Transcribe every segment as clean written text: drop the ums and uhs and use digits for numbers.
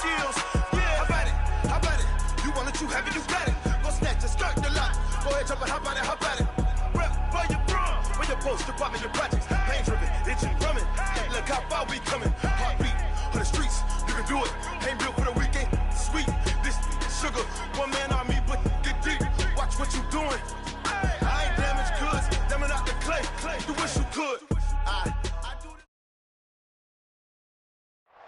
skills. Yeah, how about it? How about it? You want it, you have it, you got it. Go snatch it, skirt the lot. Go ahead, jump it, how about it? How about it? Rep for your bro, for your post, your pop, and your projects. Pain driven, itching, drumming. Look how far we coming. Heartbeat on the streets, you can do it. Ain't built for the weekend. Sweet, this sugar, one man army, but get deep. Watch what you doing. I ain't damaged goods, damn it out the clay. You wish you could.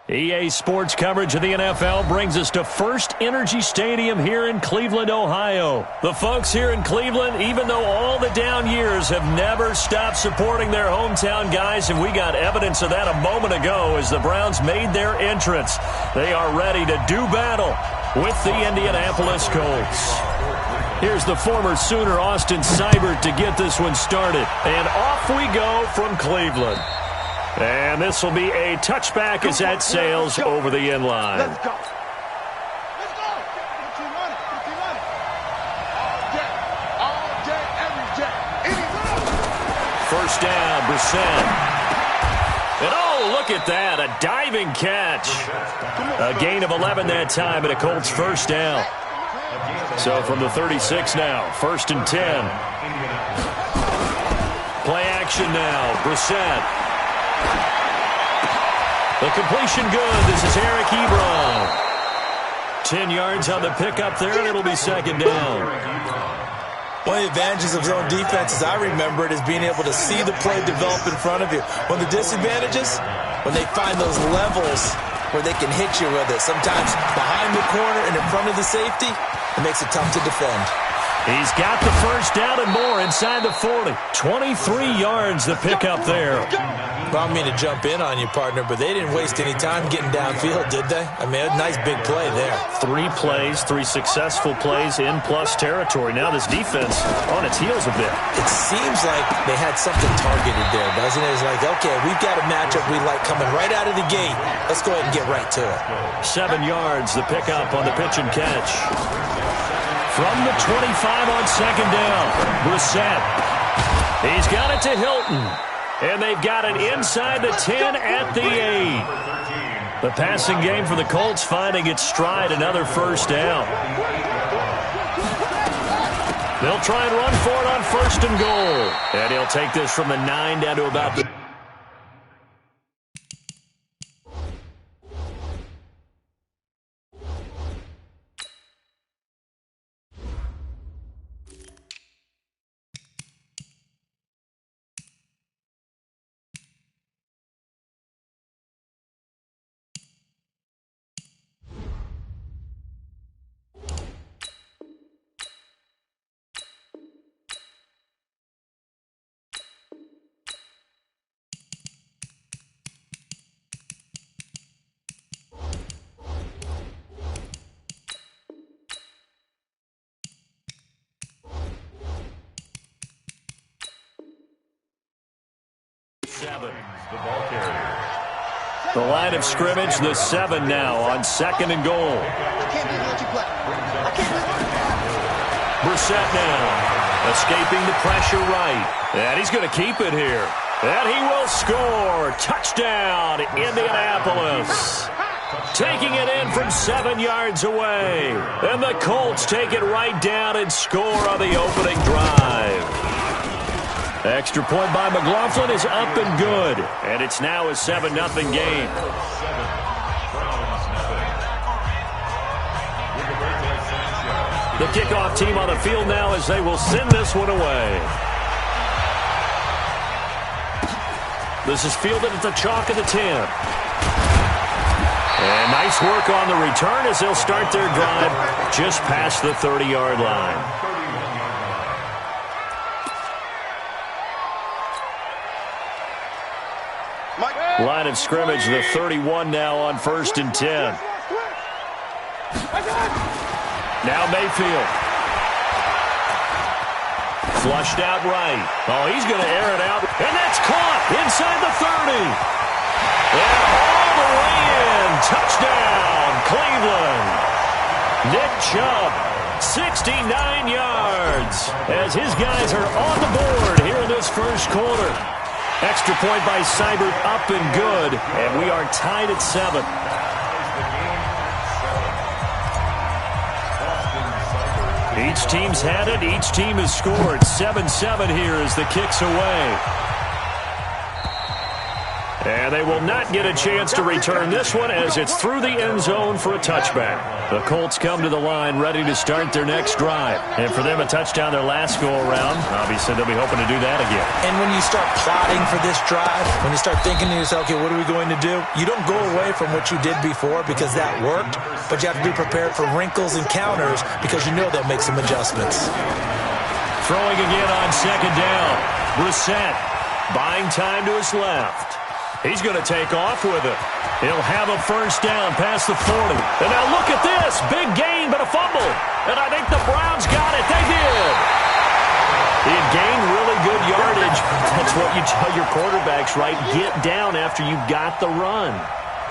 EA Sports coverage of the NFL brings us to First Energy Stadium here in Cleveland, Ohio. The folks here in Cleveland, even though all the down years, have never stopped supporting their hometown guys, and we got evidence of that a moment ago as the Browns made their entrance. They are ready to do battle with the Indianapolis Colts. Here's the former Sooner Austin Seibert to get this one started. And off we go from Cleveland. And this will be a touchback as that sails over the end line. Let's go. Let's go. Get you money. Get you money. All day, every day. First down, Brissett. And oh, look at that, a diving catch. A gain of 11 that time and a Colts first down. So from the 36 now, 1st and 10. Play action now, Brissett. The completion good. This is Eric Ebron. 10 yards on the pickup there, and it'll be second down. One of the advantages of zone defense, as I remember it, is being able to see the play develop in front of you. One of the disadvantages, when they find those levels where they can hit you with it. Sometimes behind the corner and in front of the safety, it makes it tough to defend. He's got the first down and more inside the 40. 23 yards the pickup there. Well, I don't mean to jump in on you, partner, but they didn't waste any time getting downfield, did they? I mean, a nice big play there. 3 plays, 3 successful plays in plus territory. Now this defense on its heels a bit. It seems like they had something targeted there, doesn't it? It's like, okay, we've got a matchup we like coming right out of the gate. Let's go ahead and get right to it. 7 yards the pickup on the pitch and catch. From the 25 on second down, Brissett. He's got it to Hilton. And they've got it inside the 10 at the 8. The passing game for the Colts finding its stride, another first down. They'll try and run for it on 1st and goal. And he'll take this from the 9 down to about the... The line of scrimmage, the 7 now on 2nd and goal. I can't believe what you play. I can't believe it. Brissett now, escaping the pressure right. And he's going to keep it here. And he will score. Touchdown, Indianapolis. Taking it in from 7 yards away. And the Colts take it right down and score on the opening drive. Extra point by McLaughlin is up and good. And it's now a 7-0 game. The kickoff team on the field now as they will send this one away. This is fielded at the chalk of the 10. And nice work on the return as they'll start their drive just past the 30-yard line. Line of scrimmage, the 31 now on 1st and 10. Now Mayfield. Flushed out right. Oh, he's going to air it out. And that's caught inside the 30. And all the way in. Touchdown, Cleveland. Nick Chubb, 69 yards. As his guys are on the board here in this first quarter. Extra point by Seibert, up and good. And we are tied at 7. Each team's had it. Each team has scored. 7-7 here as the kick's away. And they will not get a chance to return this one as it's through the end zone for a touchback. The Colts come to the line ready to start their next drive. And for them, a touchdown their last go-around. Obviously, they'll be hoping to do that again. And when you start plotting for this drive, when you start thinking to yourself, okay, what are we going to do? You don't go away from what you did before because that worked, but you have to be prepared for wrinkles and counters because you know they'll make some adjustments. Throwing again on second down. Brissett buying time to his left. He's going to take off with it. He'll have a first down past the 40. And now look at this. Big gain, but a fumble. And I think the Browns got it. They did. He had gained really good yardage. That's what you tell your quarterbacks, right? Get down after you got the run.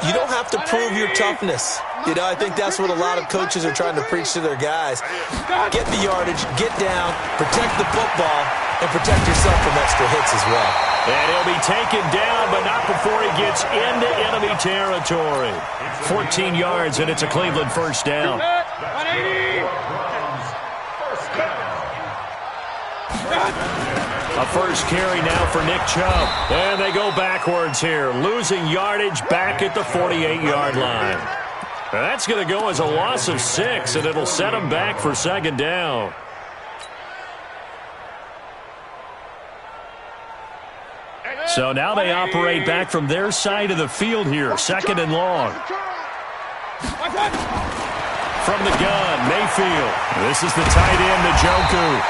You don't have to prove your toughness. You know, I think that's what a lot of coaches are trying to preach to their guys. Get the yardage, get down, protect the football, and protect yourself from extra hits as well. And he'll be taken down, but not before he gets into enemy territory. 14 yards, and it's a Cleveland first down. 180. A first carry now for Nick Chubb. And they go backwards here, losing yardage back at the 48-yard line. That's going to go as a loss of 6, and it'll set them back for second down. So now they operate back from their side of the field here, second and long. From the gun, Mayfield. This is the tight end, Njoku.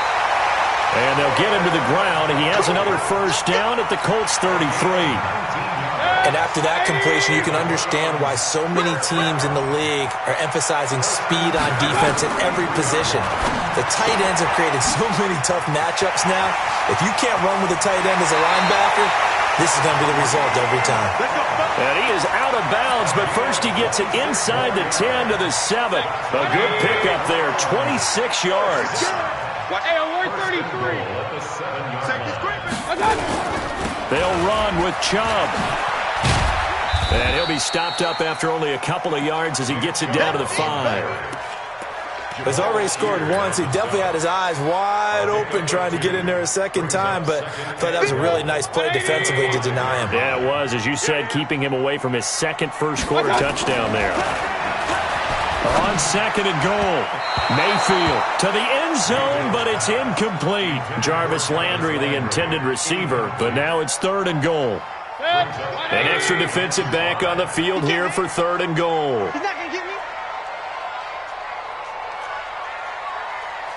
And they'll get him to the ground. He has another first down at the Colts 33. And after that completion, you can understand why so many teams in the league are emphasizing speed on defense at every position. The tight ends have created so many tough matchups now. If you can't run with a tight end as a linebacker, this is going to be the result every time. And he is out of bounds, but first he gets it inside the 10 to the 7. A good pickup there, 26 yards. Hey, I'm 133. They'll run with Chubb. And he'll be stopped up after only a couple of yards as he gets it down to the 5. He's already scored once. He definitely had his eyes wide open trying to get in there a second time, but I thought that was a really nice play defensively to deny him. Yeah, it was, as you said, keeping him away from his second first-quarter touchdown there. On second and goal, Mayfield to the end zone, but it's incomplete. Jarvis Landry, the intended receiver, but now it's third and goal. An extra defensive back on the field here for third and goal. He's not going to get me.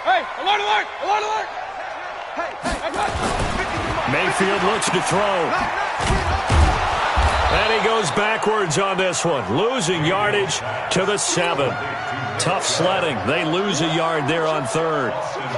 Hey, alert, alert, alert, alert. Hey, Mayfield looks to throw. And he goes backwards on this one, losing yardage to the 7. Tough sledding. They lose a yard there on third.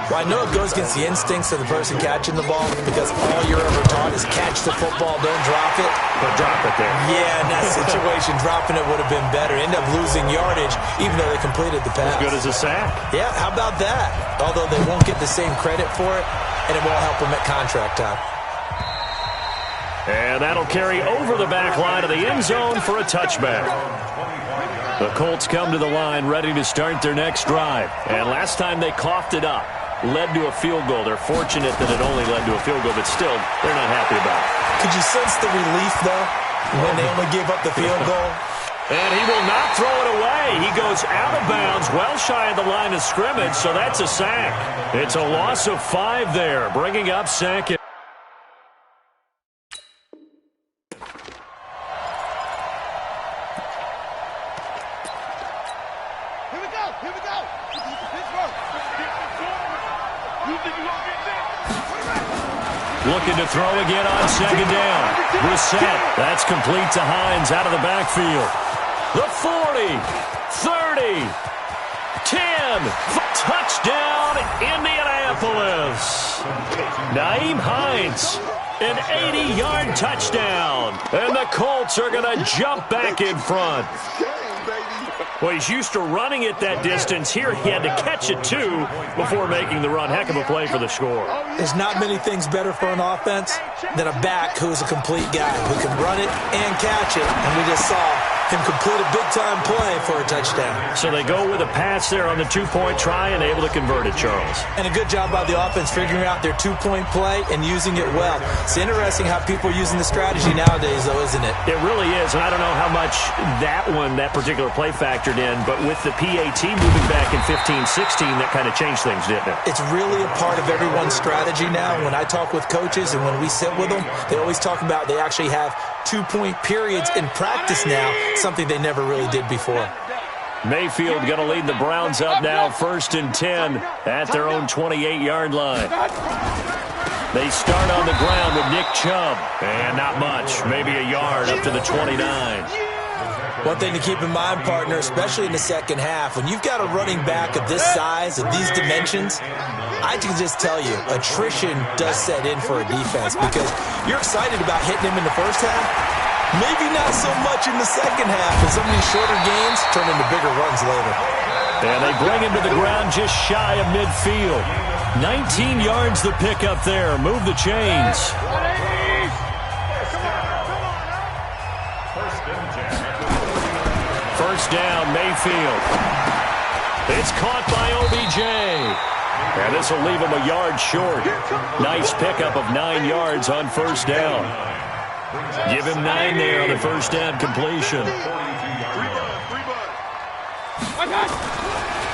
Well, I know it goes against the instincts of the person catching the ball because all you're ever taught is catch the football, don't drop it. But drop it there. Yeah, in that situation, dropping it would have been better. End up losing yardage, even though they completed the pass. As good as a sack. Yeah, how about that? Although they won't get the same credit for it, and it won't help them at contract time. And that'll carry over the back line of the end zone for a touchback. The Colts come to the line ready to start their next drive. And last time they coughed it up, led to a field goal. They're fortunate that it only led to a field goal, but still, they're not happy about it. Could you sense the relief, though, when they only gave up the field goal? And he will not throw it away. He goes out of bounds, well shy of the line of scrimmage, so that's a sack. It's a loss of 5 there, bringing up second. Looking to throw again on second down. Brissett, that's complete to Hines out of the backfield. The 40, 30, 10, touchdown Indianapolis. Nyheim Hines, an 80-yard touchdown. And the Colts are going to jump back in front. Well, he's used to running it that distance. Here he had to catch it, too, before making the run. Heck of a play for the score. There's not many things better for an offense than a back who's a complete guy who can run it and catch it. And we just saw him complete a big-time play for a touchdown. So they go with a pass there on the two-point try and able to convert it, Charles. And a good job by the offense figuring out their two-point play and using it well. It's interesting how people are using the strategy nowadays, though, isn't it? It really is, and I don't know how much that particular play factored in, but with the PAT moving back in 15-16, that kind of changed things, didn't it? It's really a part of everyone's strategy now. When I talk with coaches and when we sit with them, they always talk about they actually have two-point periods in practice now, something they never really did before. Mayfield going to lead the Browns up now, 1st and 10 at their own 28-yard line. They start on the ground with Nick Chubb, and not much, maybe a yard up to the 29. One thing to keep in mind, partner, especially in the second half, when you've got a running back of this size, of these dimensions, I can just tell you, attrition does set in for a defense because you're excited about hitting him in the first half. Maybe not so much in the second half, and some of these shorter gains turn into bigger runs later. And they bring him to the ground just shy of midfield. 19 yards the pick up there. Move the chains. First down, Mayfield. It's caught by OBJ. And this will leave him a yard short. Nice pickup of 9 yards on first down. Give him 9 there on the first down completion.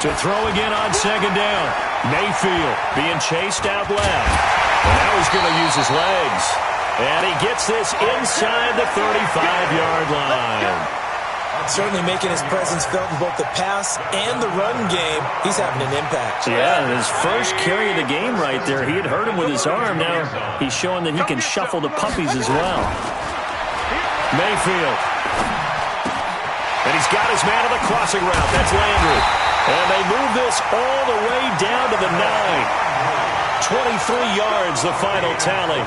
To throw again on second down. Mayfield being chased out left. And now he's going to use his legs. And he gets this inside the 35-yard line. Certainly making his presence felt in both the pass and the run game. He's having an impact. Yeah, his first carry of the game right there. He had hurt him with his arm. Now he's showing that he can shuffle the puppies as well. Mayfield. And he's got his man on the crossing route. That's Landry. And they move this all the way down to the 9. 23 yards, the final tally.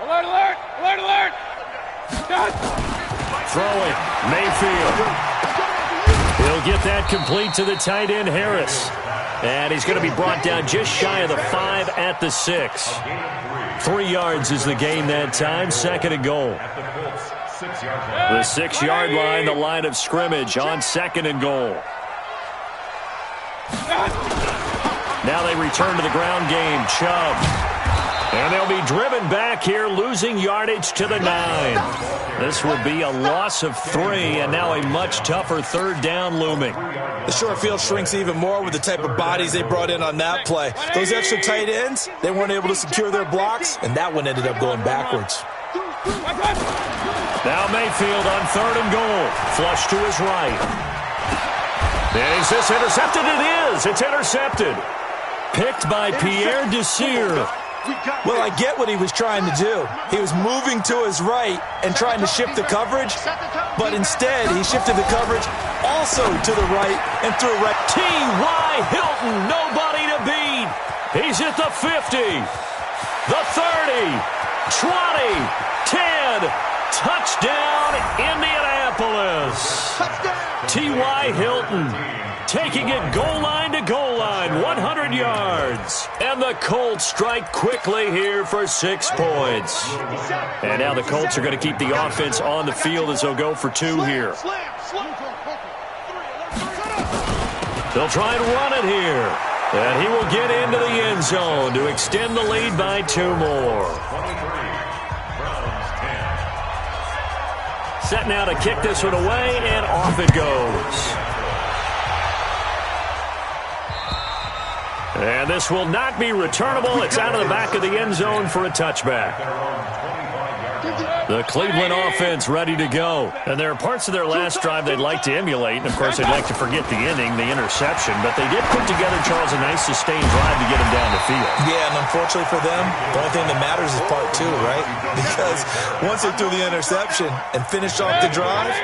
Alert, alert, alert, alert. Throwing, Mayfield. He'll get that complete to the tight end, Harris. And he's going to be brought down just shy of the 5 at the 6. 3 yards is the gain that time, 2nd and goal. The 6-yard line, the line of scrimmage on 2nd and goal. Now they return to the ground game, Chubb. And they'll be driven back here, losing yardage to the 9. This will be a loss of 3, and now a much tougher 3rd down looming. The short field shrinks even more with the type of bodies they brought in on that play. Those extra tight ends, they weren't able to secure their blocks, and that one ended up going backwards. Now Mayfield on 3rd and goal. Flush to his right. And is this intercepted? It is. It's intercepted. Picked by Pierre Desir. Well, I get what he was trying to do. He was moving to his right and trying to shift the coverage, but instead he shifted the coverage also to the right and threw right. T.Y. Hilton, nobody to beat. He's at the 50, the 30, 20, 10. Touchdown, Indianapolis. T.Y. Hilton taking it goal line to goal line, 100 yards. And the Colts strike quickly here for 6 points. And now the Colts are going to keep the offense on the field as they'll go for 2 here. They'll try and run it here. And he will get into the end zone to extend the lead by 2 more. Set now to kick this one away, and off it goes. And this will not be returnable. It's out of the back of the end zone for a touchback. The Cleveland offense ready to go. And there are parts of their last drive they'd like to emulate. And, of course, they'd like to forget the inning, the interception. But they did put together, Charles, a nice sustained drive to get them down the field. Yeah, and unfortunately for them, the only thing that matters is part 2, right? Because once they threw the interception and finished off the drive,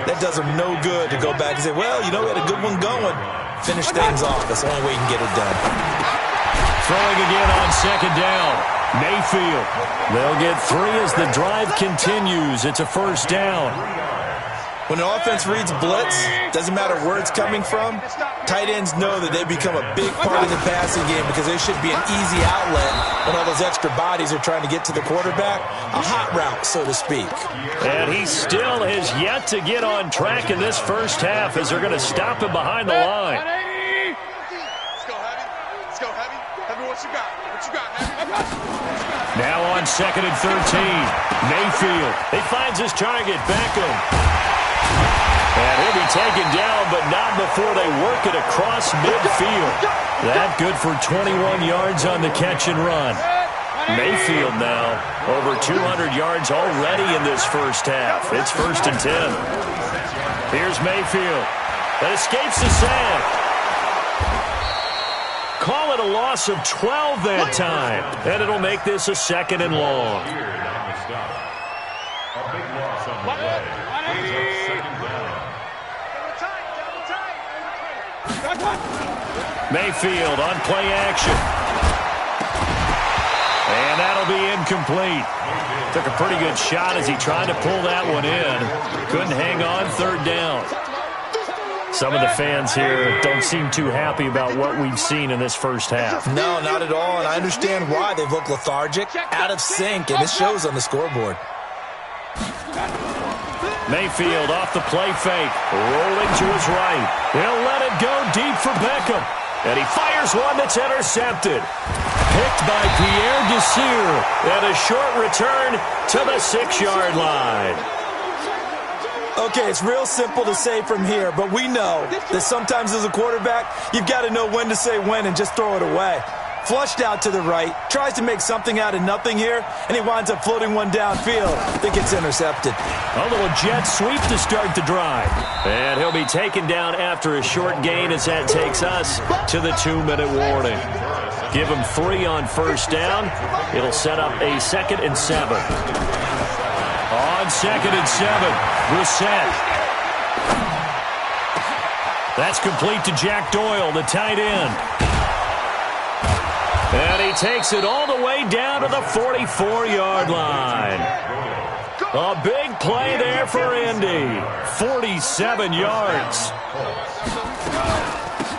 that does them no good to go back and say, well, you know, we had a good one going. Finish things off. That's the only way you can get it done. Throwing again on 2nd down. Mayfield. They'll get 3 as the drive continues. It's a 1st down. When an offense reads blitz, doesn't matter where it's coming from, tight ends know that they become a big part of the passing game because there should be an easy outlet when all those extra bodies are trying to get to the quarterback. A hot route, so to speak. And he still has yet to get on track in this first half as they're going to stop him behind the line. Let's go, Heavy. Let's go, Heavy. Heavy, what you got? What you got, Heavy? Now on 2nd and 13. Mayfield. He finds his target, Beckham. And he'll be taken down, but not before they work it across midfield. That good for 21 yards on the catch and run. Mayfield now over 200 yards already in this first half. It's 1st and 10. Here's Mayfield. That escapes the sack. Call it a loss of 12 that time. And it'll make this a 2nd and long. Mayfield on play action. And that'll be incomplete. Took a pretty good shot as he tried to pull that one in. Couldn't hang on 3rd down. Some of the fans here don't seem too happy about what we've seen in this first half. No, not at all, and I understand why. They've looked lethargic, out of sync, and it shows on the scoreboard. Mayfield off the play fake, rolling to his right. He'll let it go deep for Beckham. And he fires one that's intercepted. Picked by Pierre Desir. And a short return to the 6-yard line. Okay, it's real simple to say from here, but we know that sometimes as a quarterback, you've got to know when to say when and just throw it away. Flushed out to the right, tries to make something out of nothing here, and he winds up floating one downfield. I think it's intercepted. A little jet sweep to start the drive. And he'll be taken down after a short gain as that takes us to the 2-minute warning. Give him 3 on 1st down. It'll set up a 2nd and 7. On 2nd and 7, Brissett. That's complete to Jack Doyle, the tight end. And he takes it all the way down to the 44-yard line. A big play there for Indy. 47 yards.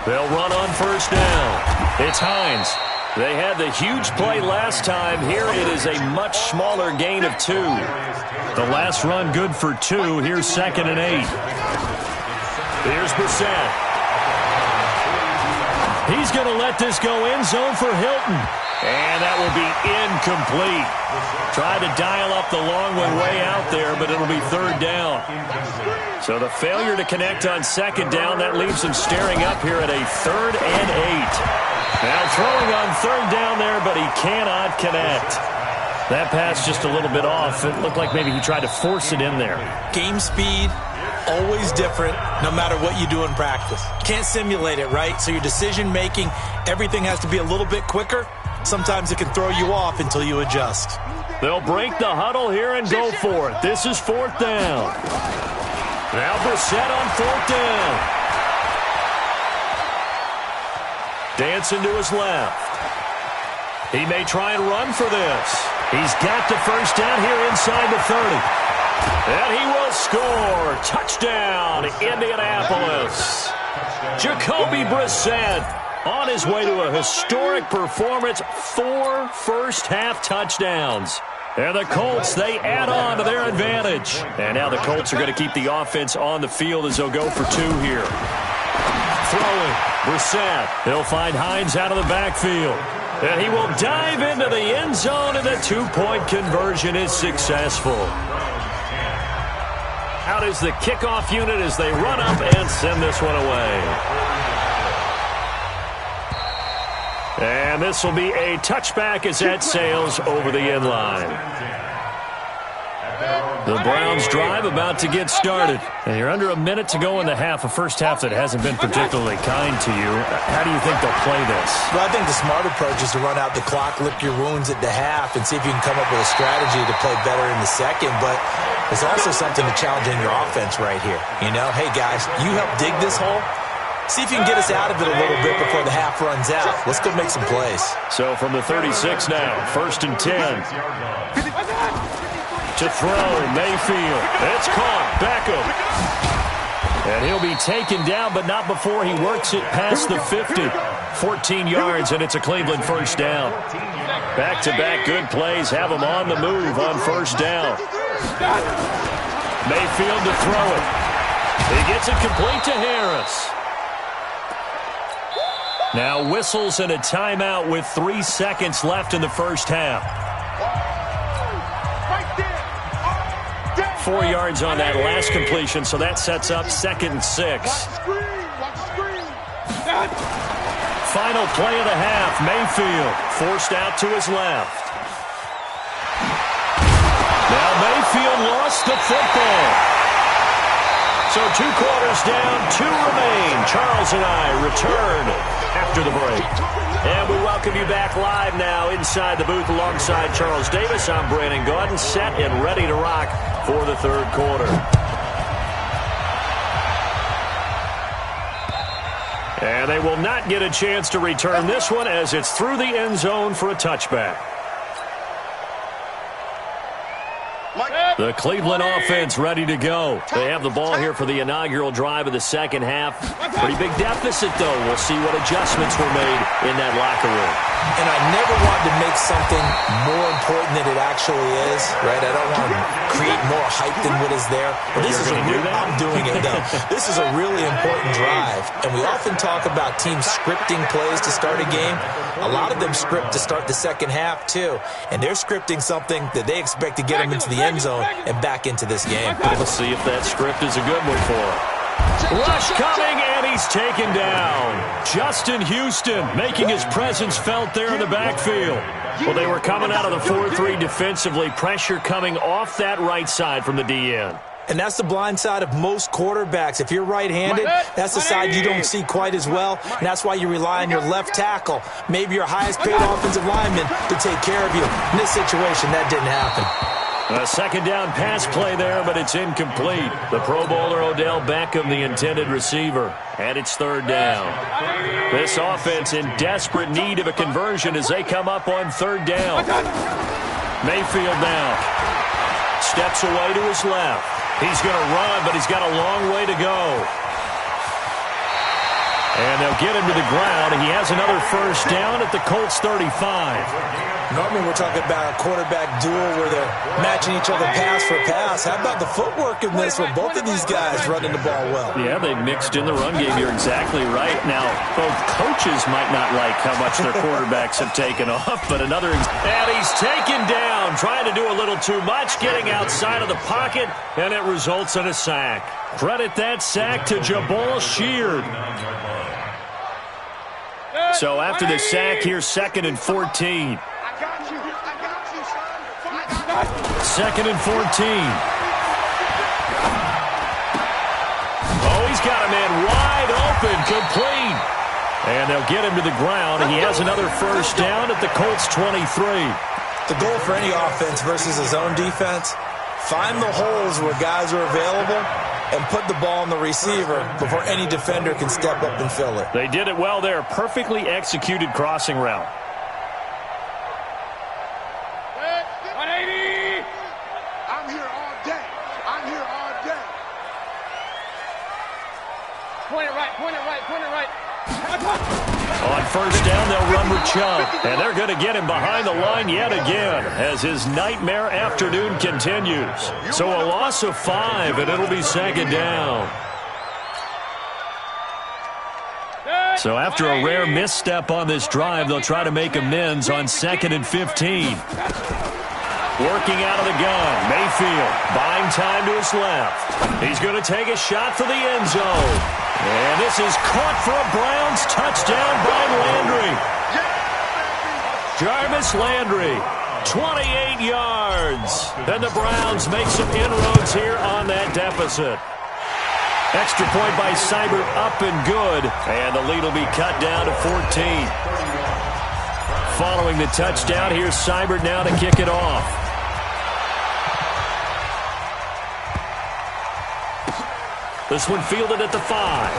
They'll run on 1st down. It's Hines. They had the huge play last time. Here it is a much smaller gain of 2. The last run good for 2. Here's 2nd and 8. Here's Brissett. He's going to let this go end zone for Hilton. And that will be incomplete. Tried to dial up the long one way out there, but it'll be 3rd down. So the failure to connect on 2nd down, that leaves him staring up here at a 3rd and 8. Now throwing on 3rd down there, but he cannot connect. That pass just a little bit off. It looked like maybe he tried to force it in there. Game speed, always different, no matter what you do in practice. Can't simulate it, right? So your decision-making, everything has to be a little bit quicker. Sometimes it can throw you off until you adjust. They'll break the huddle here and go for it. This is 4th down. Now Brissett on 4th down. Dancing to his left. He may try and run for this. He's got the 1st down here inside the 30. And he will score. Touchdown, Indianapolis. Jacoby Brissett on his way to a historic performance. 4 first-half touchdowns. And the Colts, they add on to their advantage. And now the Colts are going to keep the offense on the field as they'll go for 2 here. Throwing, Brissett. He'll find Hines out of the backfield. And he will dive into the end zone, and the 2-point conversion is successful. Out is the kickoff unit as they run up and send this one away. And this will be a touchback as that sails over the end line. The Browns drive about to get started. And you're under a minute to go in the half, a first half that hasn't been particularly kind to you. How do you think they'll play this? Well, I think the smart approach is to run out the clock, lick your wounds at the half, and see if you can come up with a strategy to play better in the second. But there's also something to challenge in your offense right here. You know, hey, guys, you help dig this hole. See if you can get us out of it a little bit before the half runs out. Let's go make some plays. So from the 36 now, 1st and 10. To throw, Mayfield. It's caught. Beckham. And he'll be taken down, but not before he works it past the 50. 14 yards, and it's a Cleveland first down. Back-to-back good plays have him on the move on first down. Mayfield to throw it. He gets it complete to Harris. Now whistles and a timeout with 3 seconds left in the first half. 4 yards on that last completion, so that sets up 2nd and 6. Final play of the half. Mayfield forced out to his left. Now Mayfield lost the football. So 2 quarters down, 2 remain. Charles and I return after the break. And we welcome you back live now inside the booth alongside Charles Davis. I'm Brandon Gaudin, set and ready to rock for the third quarter. And they will not get a chance to return this one as it's through the end zone for a touchback. The Cleveland offense ready to go. They have the ball here for the inaugural drive of the second half. Pretty big deficit, though. We'll see what adjustments were made in that locker room. And I never wanted to make something more important than it actually is, right? I don't want to create more hype than what is there. But this is I'm doing it, though. This is a really important drive. And we often talk about teams scripting plays to start a game. A lot of them script to start the second half, too. And they're scripting something that they expect to get them into the end zone and back into this game. Let's see if that script is a good one for him. Rush coming, and he's taken down. Justin Houston making his presence felt there in the backfield. Well, they were coming out of the 4-3 defensively. Pressure coming off that right side from the DN. And that's the blind side of most quarterbacks. If you're right-handed, that's the side you don't see quite as well. And that's why you rely on your left tackle, maybe your highest-paid offensive lineman, to take care of you. In this situation, that didn't happen. A second down pass play there, but it's incomplete. The Pro Bowler Odell Beckham, the intended receiver. And it's third down. This offense in desperate need of a conversion as they come up on third down. Mayfield now. Steps away to his left. He's going to run, but he's got a long way to go. And they'll get him to the ground. He has another first down at the Colts 35. Normally we're talking about a quarterback duel where they're matching each other pass for pass. How about the footwork in this with both of these guys running the ball well? Yeah, they mixed in the run game. You're exactly right. Now, both coaches might not like how much their quarterbacks have taken off, but another... And he's taken down, trying to do a little too much, getting outside of the pocket, and it results in a sack. Credit that sack to Jabal Sheard. So after the sack, here's 2nd and 14. 2nd and 14. Oh, he's got a man wide open, complete. And they'll get him to the ground, and he has another first down at the Colts 23. The goal for any offense versus a zone defense, find the holes where guys are available and put the ball on the receiver before any defender can step up and fill it. They did it well there. Perfectly executed crossing route. 180. I'm here all day. I'm here all day. Point it right, point it right, point it right. On first down, they'll run with Chubb. And they're going to get him behind the line yet again as his nightmare afternoon continues. So a loss of 5, and it'll be 2nd down. So after a rare misstep on this drive, they'll try to make amends on 2nd and 15. Working out of the gun, Mayfield buying time to his left. He's going to take a shot for the end zone. And this is caught for a Browns touchdown by Landry. Jarvis Landry, 28 yards. And the Browns make some inroads here on that deficit. Extra point by Seibert, up and good. And the lead will be cut down to 14. Following the touchdown, here's Seibert now to kick it off. This one fielded at the 5.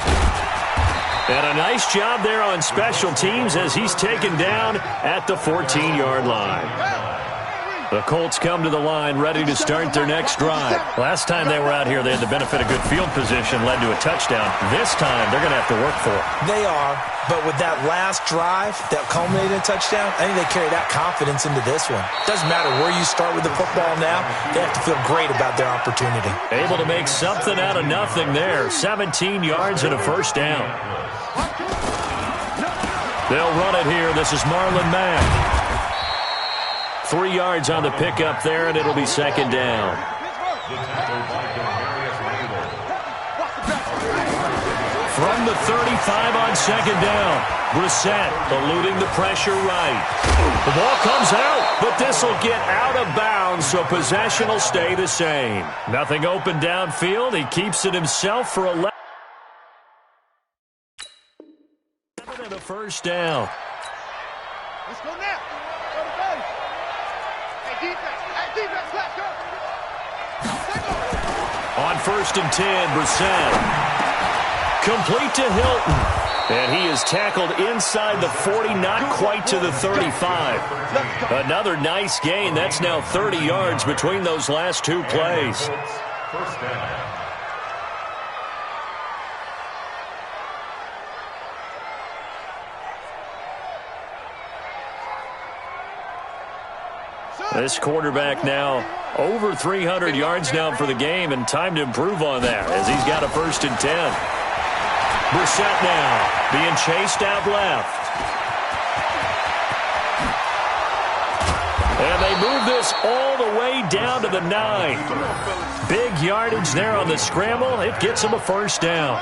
And a nice job there on special teams as he's taken down at the 14-yard line. The Colts come to the line ready to start their next drive. Last time they were out here, they had the benefit of good field position, led to a touchdown. This time, they're going to have to work for it. They are, but with that last drive that culminated in a touchdown, I think they carry that confidence into this one. Doesn't matter where you start with the football now, they have to feel great about their opportunity. Able to make something out of nothing there. 17 yards and a first down. They'll run it here. This is Marlon Mack. 3 yards on the pickup there, and it'll be second down. From the 35 on second down, Brissett eluding the pressure right. The ball comes out, but this will get out of bounds, so possession will stay the same. Nothing open downfield. He keeps it himself for 11 and a first down. Let's go now. Defense, let's go. On 1st and 10, Brissett. Complete to Hilton. And he is tackled inside the 40, not quite to the 35. Another nice gain. That's now 30 yards between those last two plays. First down. This quarterback now over 300 yards now for the game, and time to improve on that as he's got a 1st and 10. Brissett now being chased out left. And they move this all the way down to the 9. Big yardage there on the scramble. It gets him a first down.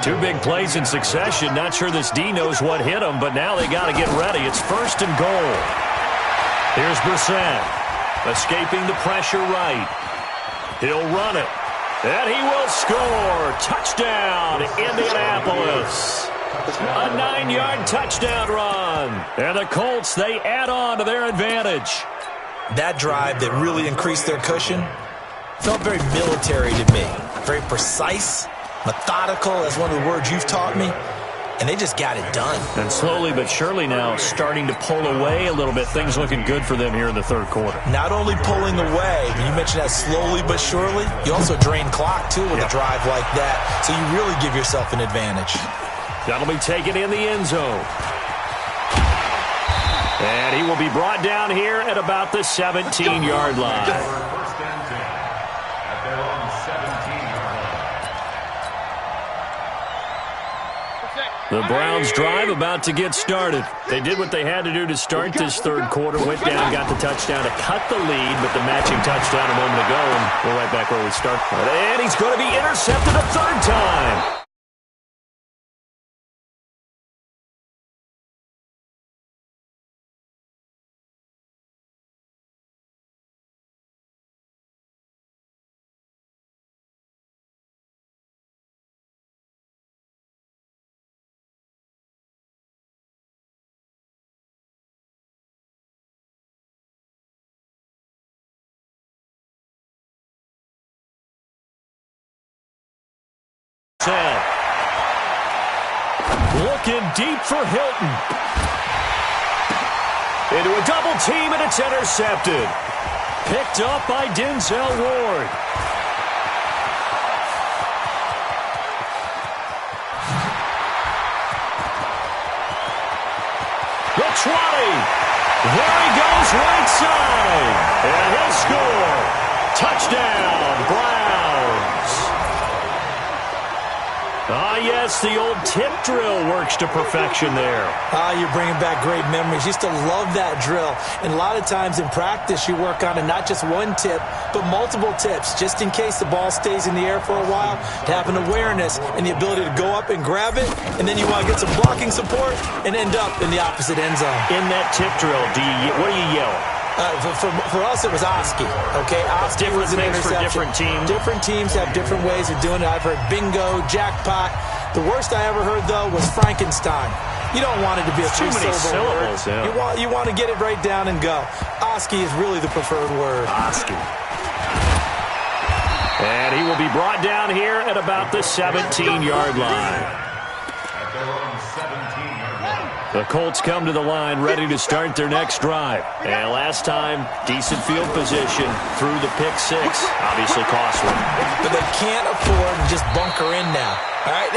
2 big plays in succession. Not sure this D knows what hit him, but now they got to get ready. It's 1st and goal. Here's Brissett, escaping the pressure right. He'll run it, and he will score. Touchdown, Indianapolis. A 9-yard touchdown run. And the Colts, they add on to their advantage. That drive that really increased their cushion felt very military to me. Very precise, methodical, as one of the words you've taught me. And they just got it done. And slowly but surely now starting to pull away a little bit. Things looking good for them here in the third quarter. Not only pulling away, but you mentioned that slowly but surely. You also drain clock, too, with a drive like that. So you really give yourself an advantage. That'll be taken in the end zone. And he will be brought down here at about the 17-yard line. First and 10 at their own 17-yard line. The Browns drive about to get started. They did what they had to do to start this third quarter. Went down, got the touchdown to cut the lead, but the matching touchdown a moment ago, and we're right back where we start. And he's going to be intercepted a third time. Looking deep for Hilton. Into a double team, and it's intercepted. Picked up by Denzel Ward. The 20. There he goes right side. And he'll score. Touchdown, Browns. Ah, yes, the old tip drill works to perfection there. You're bringing back great memories. Used to love that drill. And a lot of times in practice, you work on it, not just one tip, but multiple tips, just in case the ball stays in the air for a while, to have an awareness and the ability to go up and grab it, and then you want to get some blocking support and end up in the opposite end zone. In that tip drill, what do you yell? For us, it was Oski. Okay, Oski was an interception. For different teams. Different teams have different ways of doing it. I've heard bingo, jackpot. The worst I ever heard, though, was Frankenstein. You don't want it to be a three-syllable word. Yeah. You want to get it right down and go. Oski is really the preferred word. Oski. And he will be brought down here at about the 17-yard line. At their own 17-yard line. The Colts come to the line ready to start their next drive. And last time, decent field position through the pick six. Obviously costly. But they can't afford to just bunker in now. All right,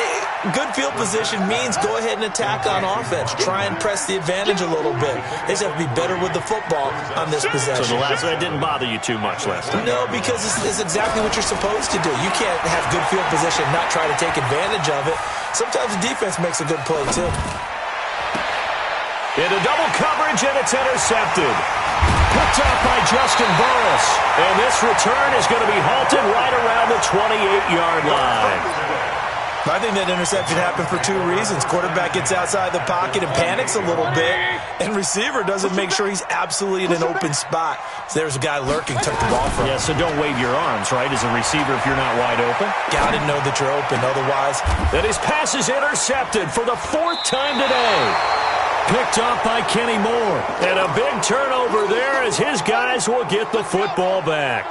good field position means go ahead and attack on offense. Try and press the advantage a little bit. They just have to be better with the football on this possession. So that didn't bother you too much last time? No, because it's exactly what you're supposed to do. You can't have good field position and not try to take advantage of it. Sometimes the defense makes a good play, too. Into double coverage, and it's intercepted. Picked up by Justin Burris. And this return is going to be halted right around the 28-yard line. I think that interception happened for two reasons. Quarterback gets outside the pocket and panics a little bit, and receiver doesn't make sure he's absolutely in an open spot. So there's a guy lurking, took the ball from him. Yeah, so don't wave your arms, right, as a receiver if you're not wide open. Got to know that you're open, otherwise. And his pass is intercepted for the fourth time today. Picked up by Kenny Moore. And a big turnover there as his guys will get the football back.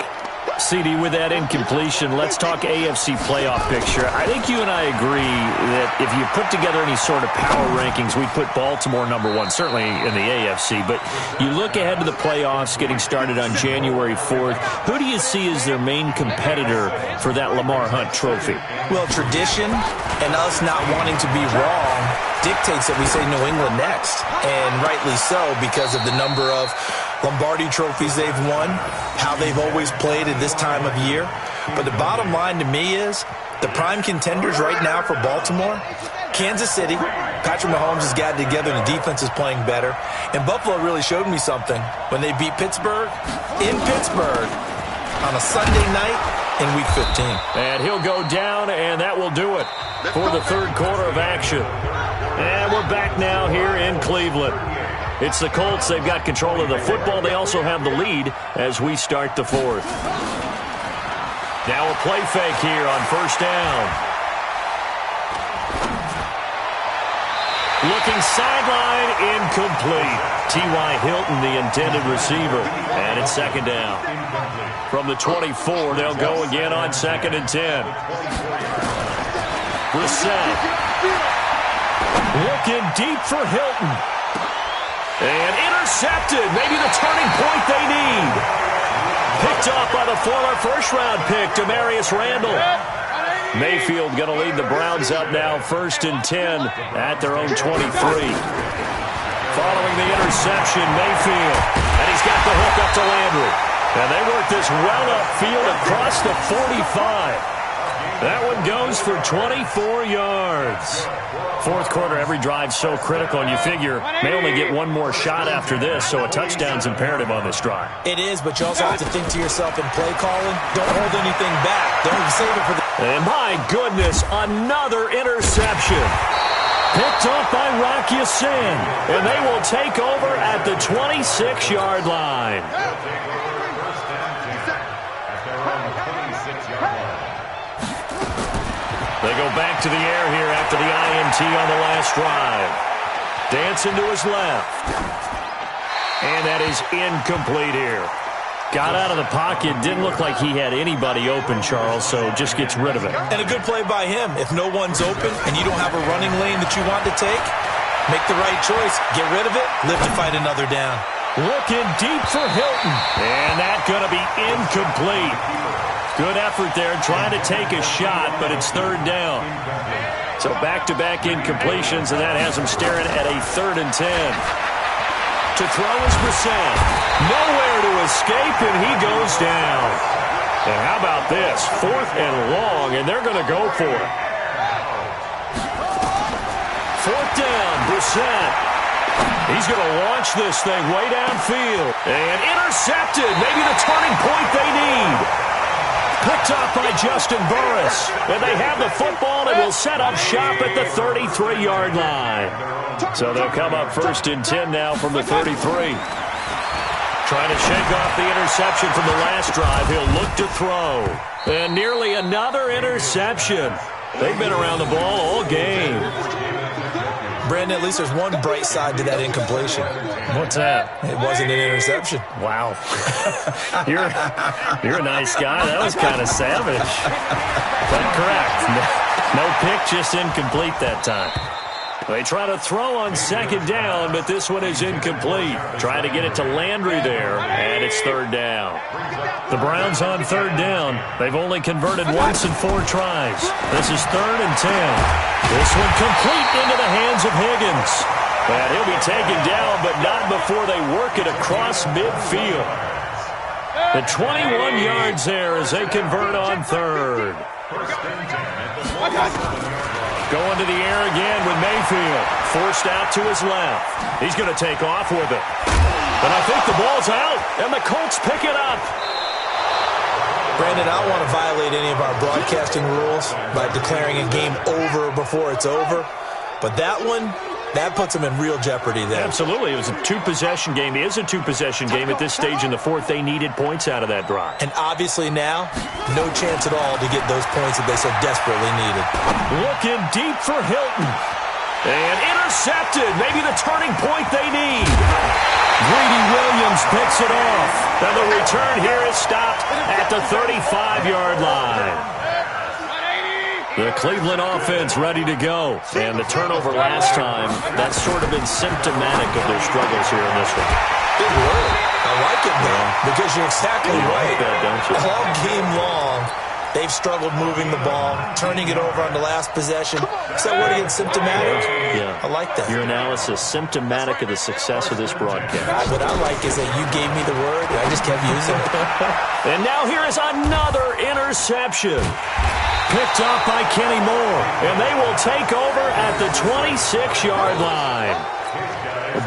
CD, with that incompletion, let's talk AFC playoff picture. I think you and I agree that if you put together any sort of power rankings, we'd put Baltimore number one, certainly in the AFC. But you look ahead to the playoffs getting started on January 4th. Who do you see as their main competitor for that Lamar Hunt trophy? Well, tradition and us not wanting to be wrong dictates that we say New England next. And rightly so, because of the number of Lombardi trophies they've won, how they've always played at this time of year. But the bottom line to me is the prime contenders right now for Baltimore, Kansas City. Patrick Mahomes has gotten together and the defense is playing better. And Buffalo really showed me something when they beat Pittsburgh in Pittsburgh on a Sunday night in Week 15. And he'll go down, and that will do it for the third quarter of action. And we're back now here in Cleveland. It's the Colts. They've got control of the football. They also have the lead as we start the fourth. Now a play fake here on first down. Looking sideline, incomplete. T.Y. Hilton, the intended receiver. And it's second down. From the 24, they'll go again on 2nd and 10. Brissett. Looking deep for Hilton. And intercepted. Maybe the turning point they need. Picked off by the former first-round pick, Demarius Randall. Mayfield going to lead the Browns up now 1st and 10 at their own 23. Following the interception, Mayfield. And he's got the hook up to Landry. And they work this well upfield across the 45. That one goes for 24 yards. Fourth quarter, every drive so critical, and you figure may only get one more shot after this, so a touchdown's imperative on this drive. It is, but you also have to think to yourself in play calling, don't hold anything back. Don't save it for the... And my goodness, another interception. Picked up by Rocky Sin, and they will take over at the 26-yard line. They go back to the air here after the INT on the last drive. Dancing to his left. And that is incomplete here. Got out of the pocket. Didn't look like he had anybody open, Charles, so just gets rid of it. And a good play by him. If no one's open and you don't have a running lane that you want to take, make the right choice. Get rid of it. Live to fight another down. Looking deep for Hilton. And that's going to be incomplete. Good effort there, trying to take a shot, but it's third down. So back-to-back incompletions, and that has him staring at a 3rd and 10. To throw is Brissett. Nowhere to escape, and he goes down. And how about this? 4th and long, and they're going to go for it. 4th down, Brissett. He's going to launch this thing way downfield. And intercepted. Maybe the turning point they need. Picked up by Justin Burris. And they have the football and will set up shop at the 33-yard line. So they'll come up 1st and 10 now from the 33. Trying to shake off the interception from the last drive. He'll look to throw. And nearly another interception. They've been around the ball all game. Brandon, at least there's one bright side to that incompletion. What's that? It wasn't an interception. Wow. You're a nice guy. That was kind of savage. But correct. No pick, just incomplete that time. They try to throw on second down, but this one is incomplete. Trying to get it to Landry there, and it's third down. The Browns on third down. They've only converted once in 4 tries. This is 3rd and 10. This one complete into the hands of Higgins. And he'll be taken down, but not before they work it across midfield. The 21 yards there as they convert on 3rd. Going to the air again with Mayfield. Forced out to his left. He's going to take off with it. But I think the ball's out, and the Colts pick it up. Brandon, I don't want to violate any of our broadcasting rules by declaring a game over before it's over. But that one, that puts them in real jeopardy there. Absolutely. It was a 2-possession game. It is a 2-possession game at this stage in the 4th. They needed points out of that drive. And obviously now, no chance at all to get those points that they so desperately needed. Looking deep for Hilton. And intercepted. Maybe the turning point they need. Greedy Williams picks it off. And the return here is stopped at the 35-yard line. The Cleveland offense ready to go. And the turnover last time, that's sort of been symptomatic of their struggles here in this one. Big word. I like it, though, because you're exactly right. Like that, don't you? All game long, they've struggled moving the ball, turning it over on the last possession. Is that word again, symptomatic? Yeah. I like that. Your analysis, symptomatic of the success of this broadcast. What I like is that you gave me the word, and I just kept using it. And now here is another interception. Picked up by Kenny Moore. And they will take over at the 26-yard line.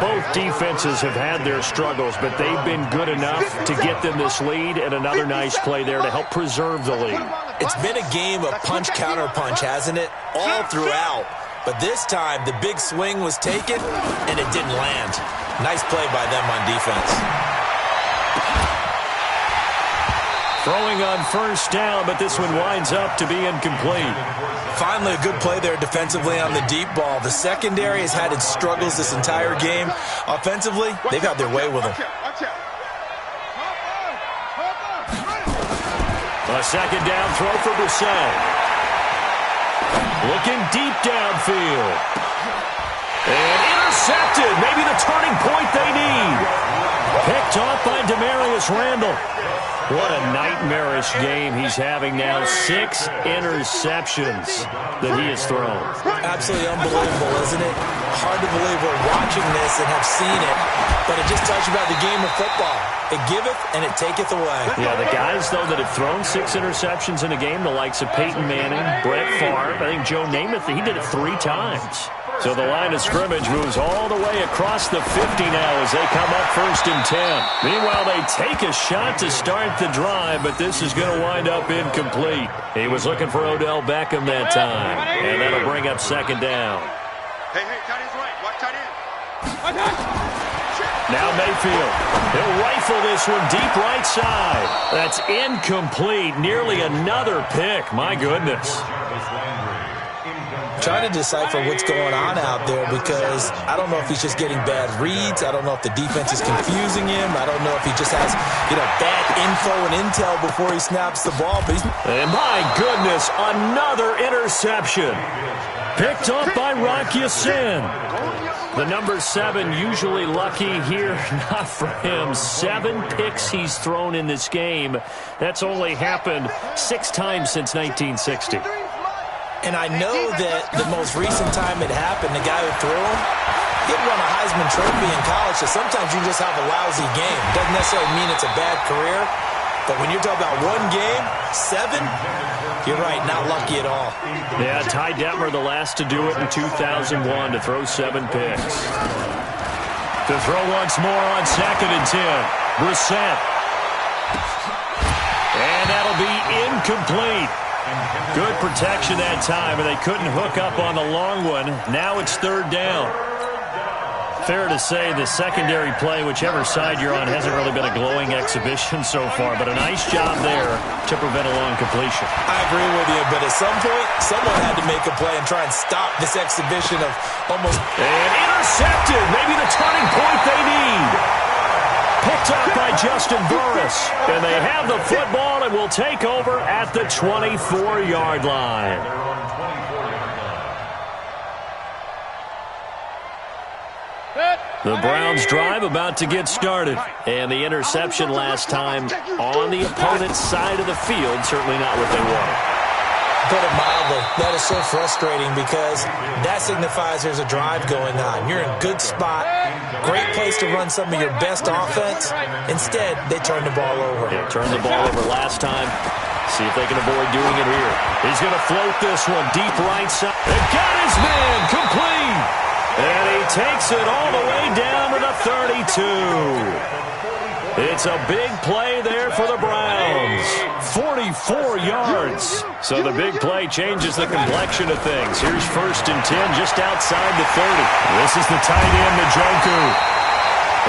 Both defenses have had their struggles, but they've been good enough to get them this lead, and another nice play there to help preserve the lead. It's been a game of punch-counter-punch, hasn't it? All throughout. But this time, the big swing was taken, and it didn't land. Nice play by them on defense. Throwing on first down, but this one winds up to be incomplete. Finally, a good play there defensively on the deep ball. The secondary has had its struggles this entire game. Offensively, they've had their way with them. A second down throw for Brissett. Looking deep downfield. And intercepted. Maybe the turning point they need. Picked off by Demarius Randall. What a nightmarish game he's having now. 6 interceptions that he has thrown. Absolutely unbelievable, isn't it? Hard to believe we're watching this and have seen it, but it just tells you about the game of football. It giveth and it taketh away. Yeah, the guys, though, that have thrown 6 interceptions in a game, the likes of Peyton Manning, Brett Favre, I think Joe Namath, he did it 3 times. So the line of scrimmage moves all the way across the 50 now as they come up 1st and 10. Meanwhile, they take a shot to start the drive, but this is going to wind up incomplete. He was looking for Odell Beckham that time, and that'll bring up 2nd down. Hey, tight end's right. Watch tight end. Now Mayfield. He'll rifle this one deep right side. That's incomplete. Nearly another pick. My goodness. Trying to decipher what's going on out there because I don't know if he's just getting bad reads. I don't know if the defense is confusing him. I don't know if he just has, bad info and intel before he snaps the ball. But and my goodness, another interception. Picked up by Rock Ya-Sin. The number 7 usually lucky here. Not for him. 7 picks he's thrown in this game. That's only happened 6 times since 1960. And I know that the most recent time it happened, the guy who threw him, he had won a Heisman Trophy in college, so sometimes you just have a lousy game. Doesn't necessarily mean it's a bad career, but when you're talking about 1 game, 7, you're right, not lucky at all. Yeah, Ty Detmer, the last to do it in 2001, to throw 7 picks. To throw once more on 2nd and 10. Brissett. And that'll be incomplete. Good protection that time, and they couldn't hook up on the long one. Now it's 3rd down. Fair to say the secondary play, whichever side you're on, hasn't really been a glowing exhibition so far, but a nice job there to prevent a long completion. I agree with you, but at some point, someone had to make a play and try and stop this exhibition of almost... And intercepted! Maybe the turning point they need. Picked up by Justin Burris. And they have the football and will take over at the 24-yard line. The Browns' drive about to get started. And the interception last time on the opponent's side of the field, certainly not what they wanted. Put it mildly, that is so frustrating because that signifies there's a drive going on. You're in a good spot, great place to run some of your best offense. Instead, they turn the ball over. Yeah, turned the ball over last time. See if they can avoid doing it here. He's going to float this one deep right side. They got his man complete. And he takes it all the way down to the 32. It's a big play there for the Browns. 44 yards. So the big play changes the complexion of things. Here's 1st and 10 just outside the 30. This is the tight end, Ninjutsu.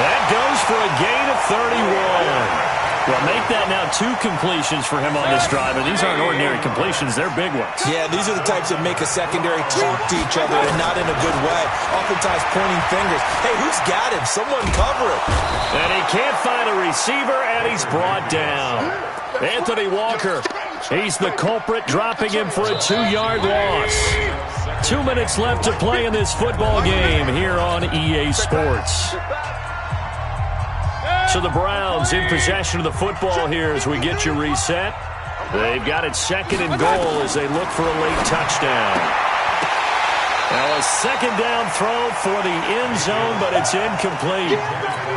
That goes for a gain of 31. Well, make that now 2 completions for him on this drive, and these aren't ordinary completions. They're big ones. Yeah, these are the types that make a secondary talk to each other, and not in a good way. Oftentimes pointing fingers. Hey, who's got him? Someone cover it. And he can't find a receiver, and he's brought down. Anthony Walker, he's the culprit, dropping him for a 2-yard loss. 2 minutes left to play in this football game here on EA Sports. So the Browns in possession of the football here as we get you reset. They've got it 2nd and goal as they look for a late touchdown. Now a 2nd down throw for the end zone, but it's incomplete.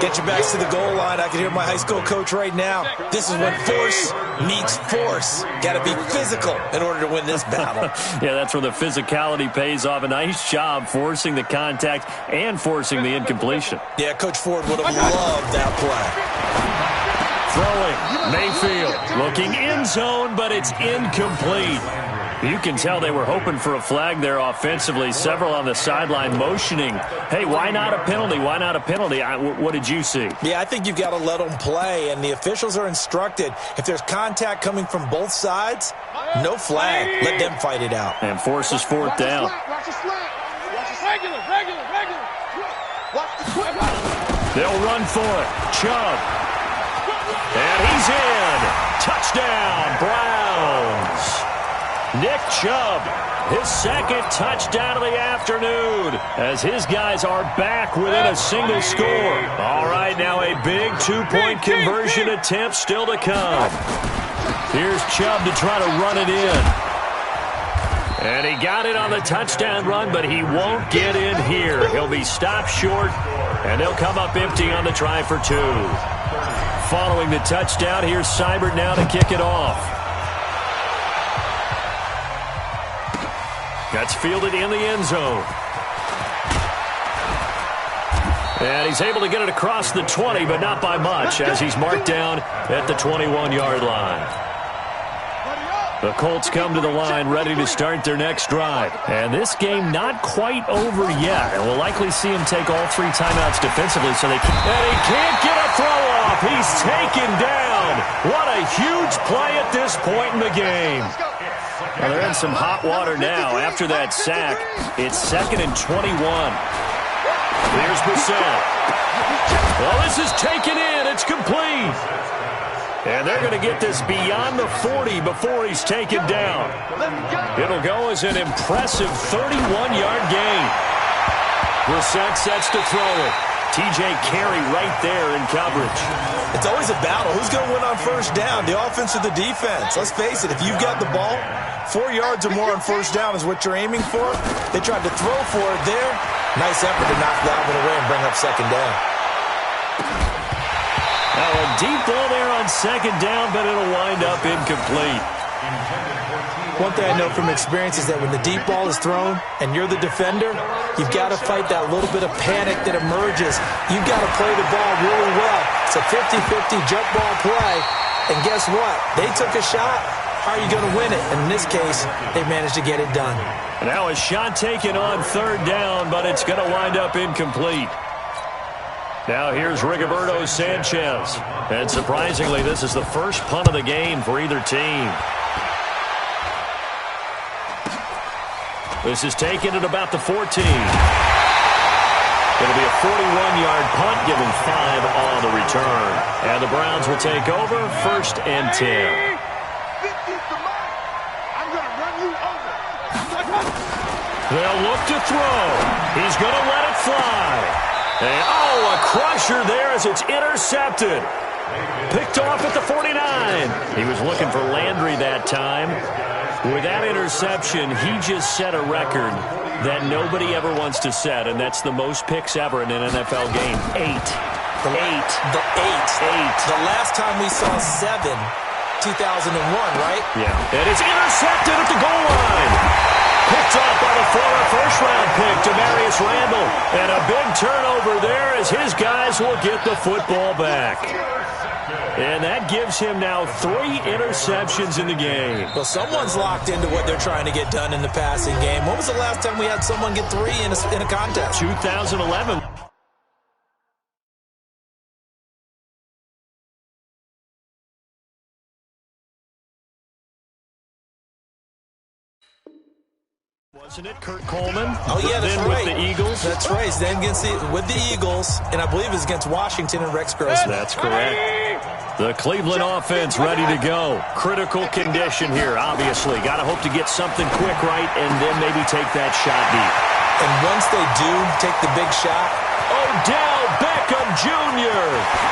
Get your backs to the goal line. I can hear my high school coach right now. This is when force meets force. Got to be physical in order to win this battle. Yeah, that's where the physicality pays off. A nice job forcing the contact and forcing the incompletion. Yeah, Coach Ford would have loved that Throwing, play. Mayfield looking end zone, but it's incomplete. You can tell they were hoping for a flag there offensively. Several on the sideline motioning. Hey, why not a penalty? Why not a penalty? What did you see? Yeah, I think you've got to let them play, and the officials are instructed. If there's contact coming from both sides, no flag. Let them fight it out. And forces 4th down. Watch the slant. Regular. Watch the slant. They'll run for it. Chubb. And he's in. Touchdown, Browns. Nick Chubb, his 2nd touchdown of the afternoon as his guys are back within a single score. All right, now a big 2-point conversion attempt still to come. Here's Chubb to try to run it in. And he got it on the touchdown run, but he won't get in here. He'll be stopped short, and they'll come up empty on the try for 2. Following the touchdown, here's Seibert now to kick it off. That's fielded in the end zone. And he's able to get it across the 20, but not by much, as he's marked down at the 21-yard line. The Colts come to the line ready to start their next drive. And this game not quite over yet. And we'll likely see him take all 3 timeouts defensively so they can. And he can't get a throw off. He's taken down. What a huge play at this point in the game. Well, they're in some hot water now. After that sack, it's 2nd and 21. Here's Bissett. Well, this is taken in. It's complete. And they're going to get this beyond the 40 before he's taken down. It'll go as an impressive 31-yard gain. Bissett sets to throw it. T.J. Carey right there in coverage. It's always a battle. Who's going to win on 1st down, the offense or the defense? Let's face it, if you've got the ball, 4 yards or more on 1st down is what you're aiming for. They tried to throw for it there. Nice effort to knock that one away and bring up 2nd down. Now a deep ball there on 2nd down, but it'll wind up incomplete. One thing I know from experience is that when the deep ball is thrown and you're the defender, you've got to fight that little bit of panic that emerges. You've got to play the ball really well. It's a 50-50 jump ball play. And guess what? They took a shot. How are you going to win it? And in this case, they managed to get it done. Now a shot taken on 3rd down, but it's going to wind up incomplete. Now here's Rigoberto Sanchez. And surprisingly, this is the first punt of the game for either team. This is taken at about the 14. It'll be a 41-yard punt, give him 5 on the return. And the Browns will take over 1st and 10. They'll look to throw. He's going to let it fly. And, a crusher there as it's intercepted. Picked off at the 49. He was looking for Landry that time. With that interception, he just set a record that nobody ever wants to set, and that's the most picks ever in an NFL game. 8. The last time we saw 7, 2001, right? Yeah. And it's intercepted at the goal line. Picked off by the former first-round pick, Demarius Randall. And a big turnover there as his guys will get the football back. And that gives him now 3 interceptions in the game. Well, someone's locked into what they're trying to get done in the passing game. When was the last time we had someone get 3 in a contest? 2011. Wasn't it Kurt Coleman? Oh, yeah, that's then right. With the Eagles. That's right. Then with the Eagles, and I believe it's against Washington and Rex Grossman. That's correct. The Cleveland offense ready to go. Critical condition here, obviously. Got to hope to get something quick right and then maybe take that shot deep. And once they do take the big shot, Odell Beckham Jr.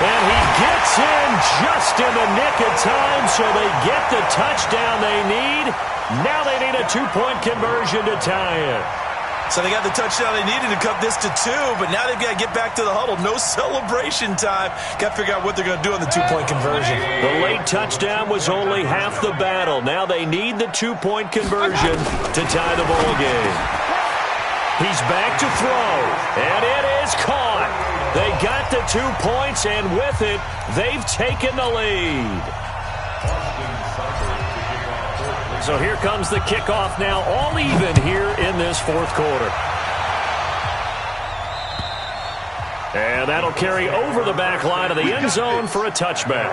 And he gets in just in the nick of time, so they get the touchdown they need. Now they need a 2-point conversion to tie it. So they got the touchdown they needed to cut this to 2, but now they've got to get back to the huddle. No celebration time. Got to figure out what they're going to do on the 2-point conversion. The late touchdown was only half the battle. Now they need the 2-point conversion to tie the ball game. He's back to throw, and it is caught. They got the 2 points, and with it, they've taken the lead. So here comes the kickoff now, all even here in this fourth quarter. And that'll carry over the back line of the end zone for a touchback.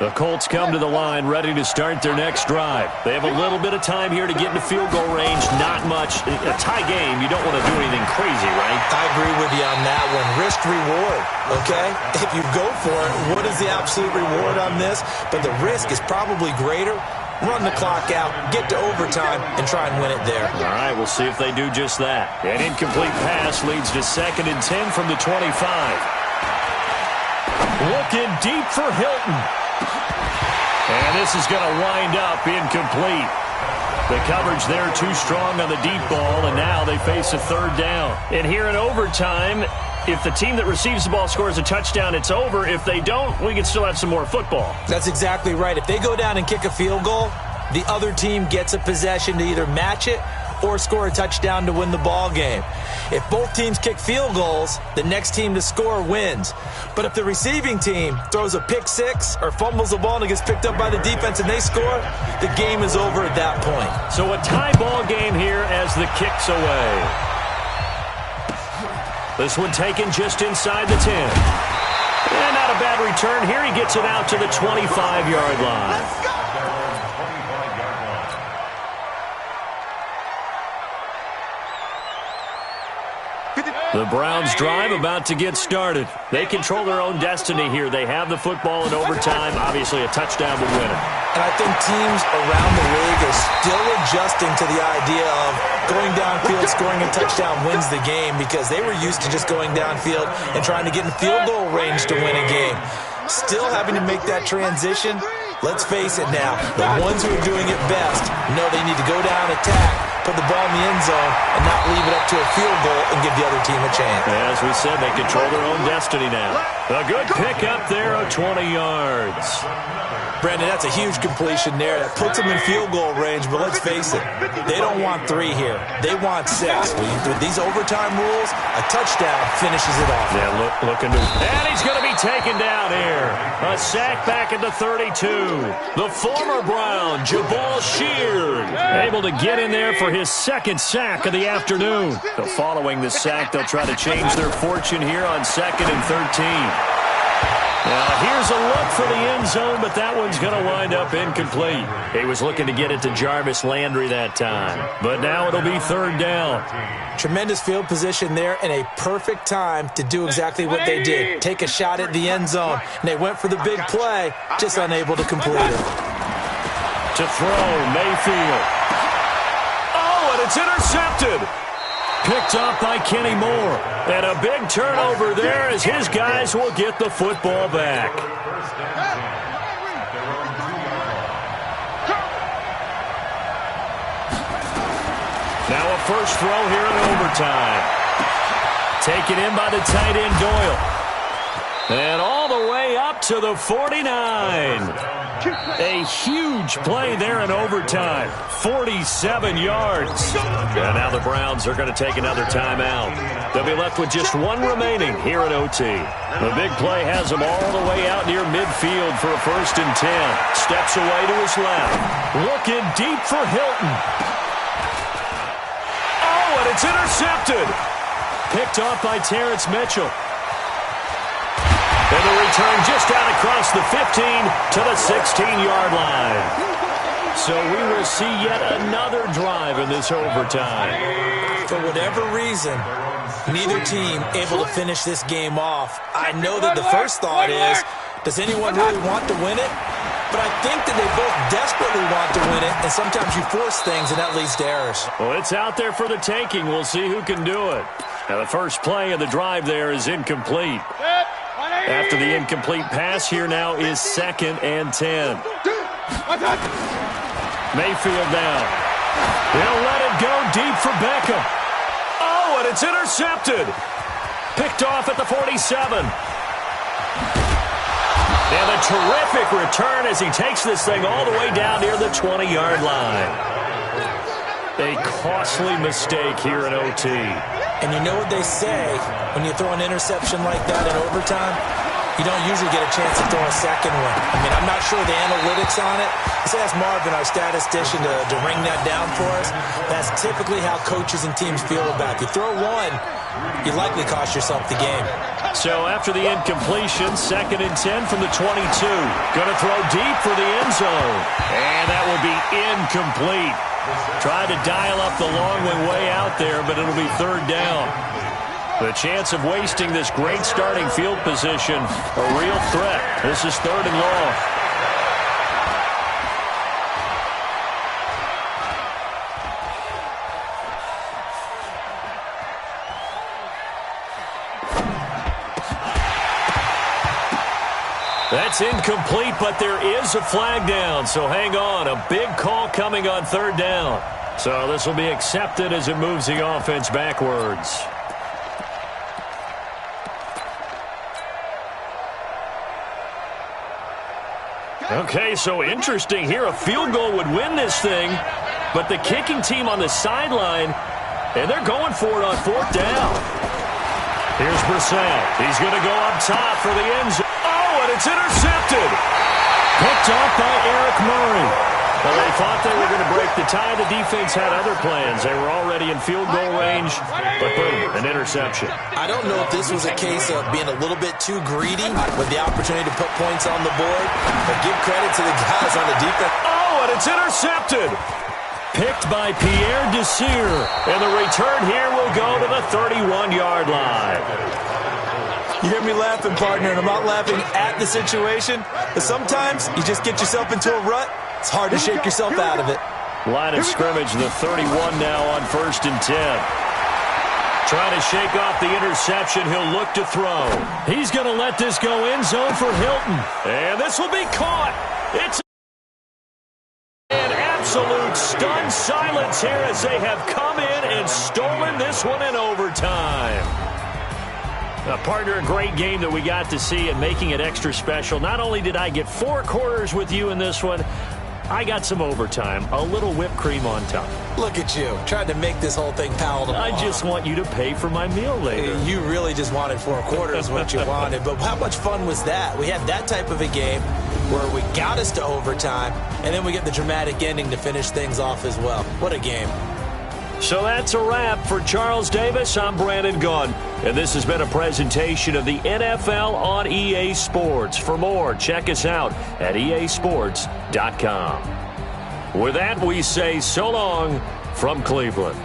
The Colts come to the line ready to start their next drive. They have a little bit of time here to get into field goal range. Not much. A tie game, you don't want to do anything crazy, right? I agree with you on that one. Risk-reward, okay? If you go for it, what is the absolute reward on this? But the risk is probably greater. Run the clock out, get to overtime, and try and win it there. All right, we'll see if they do just that. An incomplete pass leads to 2nd and 10 from the 25. Looking deep for Hilton. And this is going to wind up incomplete. The coverage there too strong on the deep ball, and now they face a 3rd down. And here in overtime, if the team that receives the ball scores a touchdown, it's over. If they don't, we can still have some more football. That's exactly right. If they go down and kick a field goal, the other team gets a possession to either match it or score a touchdown to win the ball game. If both teams kick field goals, the next team to score wins. But if the receiving team throws a pick 6 or fumbles the ball and it gets picked up by the defense and they score, the game is over at that point. So a tie ball game here as the kick's away. This one taken just inside the 10. And not a bad return. Here he gets it out to the 25-yard line. The Browns drive about to get started. They control their own destiny here. They have the football in overtime. Obviously, a touchdown would win it. And I think teams around the league are still adjusting to the idea of going downfield, scoring a touchdown wins the game, because they were used to just going downfield and trying to get in field goal range to win a game. Still having to make that transition. Let's face it now, the ones who are doing it best know they need to go down, attack, put the ball in the end zone, and not leave it up to a field goal and give the other team a chance. As we said, they control their own destiny now. A good pick up there of 20 yards. Brandon, that's a huge completion there. That puts them in field goal range, but let's face it, they don't want 3 here. They want 6. With these overtime rules, a touchdown finishes it off. Yeah, looking to... And he's going to be taken down here. A sack back at the 32. The former Brown, Jabal Sheard, able to get in there for his 2nd sack of the afternoon. So following the sack, they'll try to change their fortune here on 2nd and 13. Now, here's a look for the end zone, but that one's going to wind up incomplete. He was looking to get it to Jarvis Landry that time, but now it'll be 3rd down. Tremendous field position there and a perfect time to do exactly what they did. Take a shot at the end zone, and they went for the big play, just unable to complete it. To throw, Mayfield. Oh, and it's intercepted. Picked up by Kenny Moore. And a big turnover there as his guys will get the football back. Now a first throw here in overtime. Taken in by the tight end Doyle. And all the way up to the 49. A huge play there in overtime. 47 yards. And now the Browns are going to take another timeout. They'll be left with just one remaining here in OT. The big play has them all the way out near midfield for a 1st and 10. Steps away to his left. Looking deep for Hilton. Oh, and it's intercepted. Picked off by Terrence Mitchell. And the return just out across the 15 to the 16-yard line. So we will see yet another drive in this overtime. For whatever reason, neither team able to finish this game off. I know that the first thought is, does anyone really want to win it? But I think that they both desperately want to win it, and sometimes you force things, and that leads to errors. Well, it's out there for the taking. We'll see who can do it. Now, the first play of the drive there is incomplete. After the incomplete pass, here now is 2nd and 10. Mayfield now. He'll let it go deep for Beckham. Oh, and it's intercepted. Picked off at the 47. And a terrific return as he takes this thing all the way down near the 20-yard line. A costly mistake here in OT. And you know what they say, when you throw an interception like that in overtime, you don't usually get a chance to throw a second one. I mean, I'm not sure the analytics on it. Let's ask Marvin, our statistician, to ring that down for us. That's typically how coaches and teams feel about it. You throw one, you likely cost yourself the game. So after the incompletion, 2nd and 10 from the 22. Going to throw deep for the end zone. And that will be incomplete. Tried to dial up the long way out there, but it'll be 3rd down. The chance of wasting this great starting field position, a real threat. This is 3rd and long. That's incomplete, but there is a flag down, so hang on. A big call coming on 3rd down. So this will be accepted as it moves the offense backwards. Okay, so interesting here. A field goal would win this thing, but the kicking team on the sideline, and they're going for it on 4th down. Here's Brissett. He's going to go up top for the end zone. Oh, and it's intercepted. Picked off by Eric Murray. Well, they thought they were going to break the tie. The defense had other plans. They were already in field goal range, but boom, an interception. I don't know if this was a case of being a little bit too greedy with the opportunity to put points on the board, but give credit to the guys on the defense. Oh, and it's intercepted. Picked by Pierre Desir. And the return here will go to the 31-yard line. You hear me laughing, partner, and I'm not laughing at the situation, but sometimes you just get yourself into a rut. It's hard to shake yourself out of it. Line of scrimmage, the 31 now on 1st and 10. Trying to shake off the interception. He'll look to throw. He's going to let this go end zone for Hilton. And this will be caught. It's an absolute stunned silence here as they have come in and stolen this one in overtime. Partner, a great game that we got to see and making it extra special. Not only did I get 4 quarters with you in this one, I got some overtime, a little whipped cream on top. Look at you, trying to make this whole thing palatable. I just want you to pay for my meal later. You really just wanted 4 quarters what you wanted, but how much fun was that? We had that type of a game where we got us to overtime, and then we get the dramatic ending to finish things off as well. What a game. So that's a wrap for Charles Davis. I'm Brandon Gunn, and this has been a presentation of the NFL on EA Sports. For more, check us out at easports.com. With that, we say so long from Cleveland.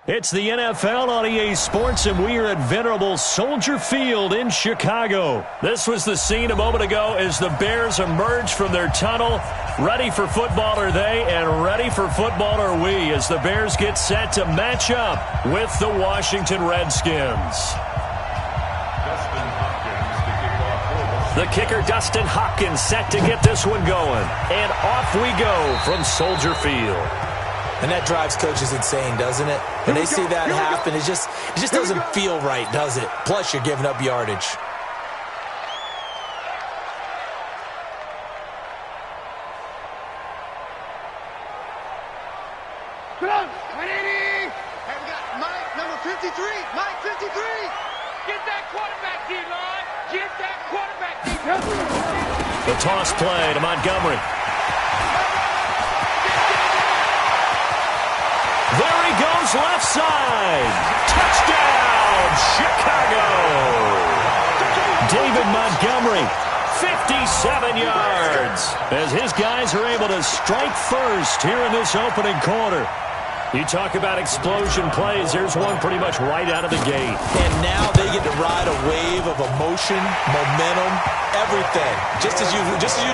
It's the NFL on EA Sports, and we are at venerable Soldier Field in Chicago. This was the scene a moment ago as the Bears emerged from their tunnel. Ready for football are they, and ready for football are we, as the Bears get set to match up with the Washington Redskins. The kicker, Dustin Hopkins, set to get this one going. And off we go from Soldier Field. And that drives coaches insane, doesn't it? When they see that happen, it just doesn't feel right, does it? Plus, you're giving up yardage. Come on, 180. Hey, we got Mike, number 53. Mike, 53. Get that quarterback, D-line. Get that quarterback, D-line. The toss play to Montgomery. There he goes, left side. Touchdown, Chicago. David Montgomery, 57 yards. As his guys are able to strike first here in this opening quarter. You talk about explosion plays. There's one pretty much right out of the gate. And now they get to ride a wave of emotion, momentum, everything. Just as you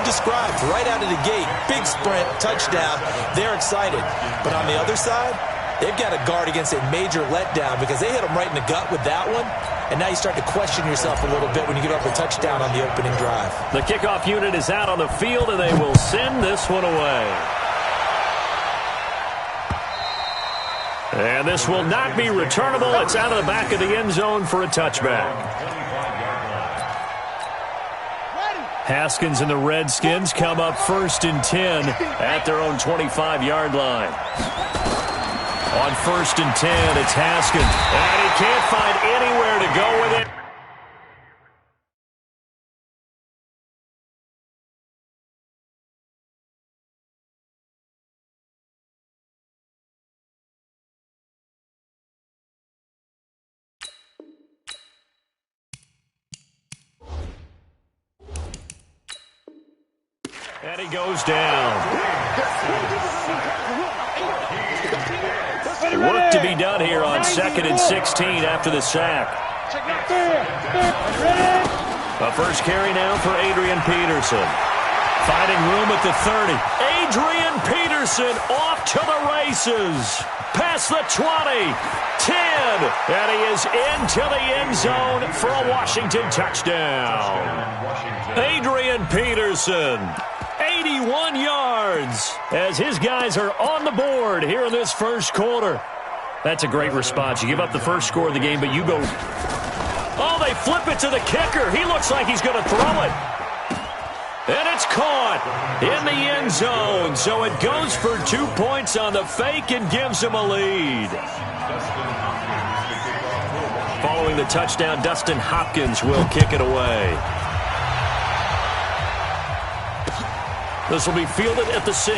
described, right out of the gate. Big sprint, touchdown. They're excited. But on the other side, they've got to guard against a major letdown because they hit them right in the gut with that one. And now you start to question yourself a little bit when you give up a touchdown on the opening drive. The kickoff unit is out on the field, and they will send this one away. And this will not be returnable. It's out of the back of the end zone for a touchback. Haskins and the Redskins come up 1st and 10 at their own 25-yard line. On 1st and 10, it's Haskins. And he can't find anywhere to go with it. And he goes down. Work to be done here on 2nd and 16 after the sack. A first carry now for Adrian Peterson. Finding room at the 30. Adrian Peterson off to the races. Past the 20. 10. And he is into the end zone for a Washington touchdown. Adrian Peterson. 81 yards as his guys are on the board here in this first quarter. That's a great response. You give up the first score of the game, but you go... Oh, they flip it to the kicker. He looks like he's going to throw it. And it's caught in the end zone. So it goes for 2 points on the fake and gives him a lead. Following the touchdown, Dustin Hopkins will kick it away. This will be fielded at the 6.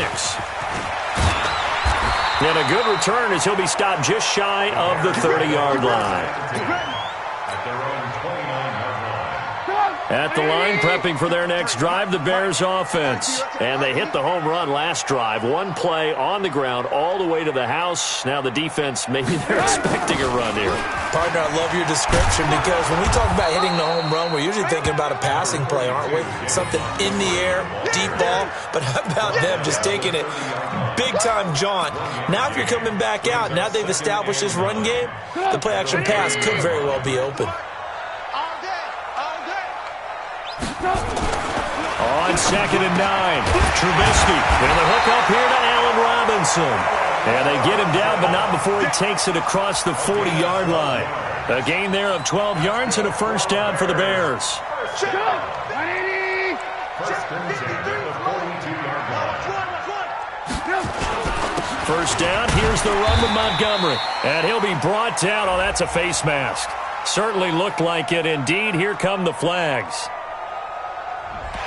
And a good return as he'll be stopped just shy of the 30-yard line. At the line, prepping for their next drive, the Bears offense. And they hit the home run last drive. One play on the ground all the way to the house. Now the defense, maybe they're expecting a run here. Partner, I love your description because when we talk about hitting the home run, we're usually thinking about a passing play, aren't we? Something in the air, deep ball. But how about them just taking it big-time jaunt? Now if you're coming back out, now they've established this run game, the play-action pass could very well be open. On 2nd and 9, Trubisky. And the hook up here to Allen Robinson. And they get him down, but not before he takes it across the 40-yard line. A gain there of 12 yards and a first down for the Bears. First down, here's the run with Montgomery. And he'll be brought down. Oh, that's a face mask. Certainly looked like it. Indeed, here come the flags.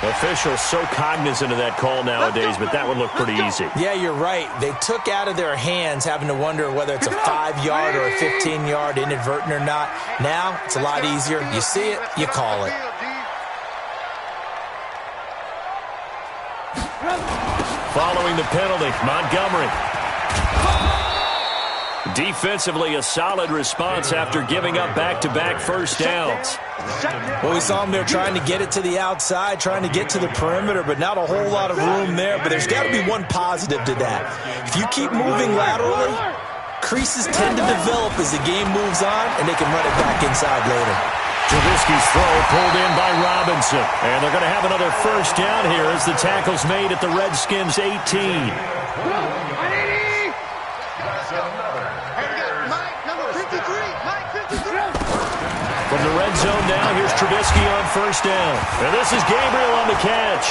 Officials so cognizant of that call nowadays, but that would look pretty easy. Yeah, you're right. They took out of their hands having to wonder whether it's a 5-yard or a 15-yard, inadvertent or not. Now, it's a lot easier. You see it, you call it. Following the penalty, Montgomery. Defensively, a solid response after giving up back-to-back first downs. Well, we saw them there trying to get it to the outside, trying to get to the perimeter, but not a whole lot of room there. But there's got to be one positive to that. If you keep moving laterally, creases tend to develop as the game moves on, and they can run it back inside later. Trubisky's throw pulled in by Robinson. And they're going to have another first down here as the tackle's made at the Redskins' 18. From the red zone now, here's Trubisky on first down. And this is Gabriel on the catch.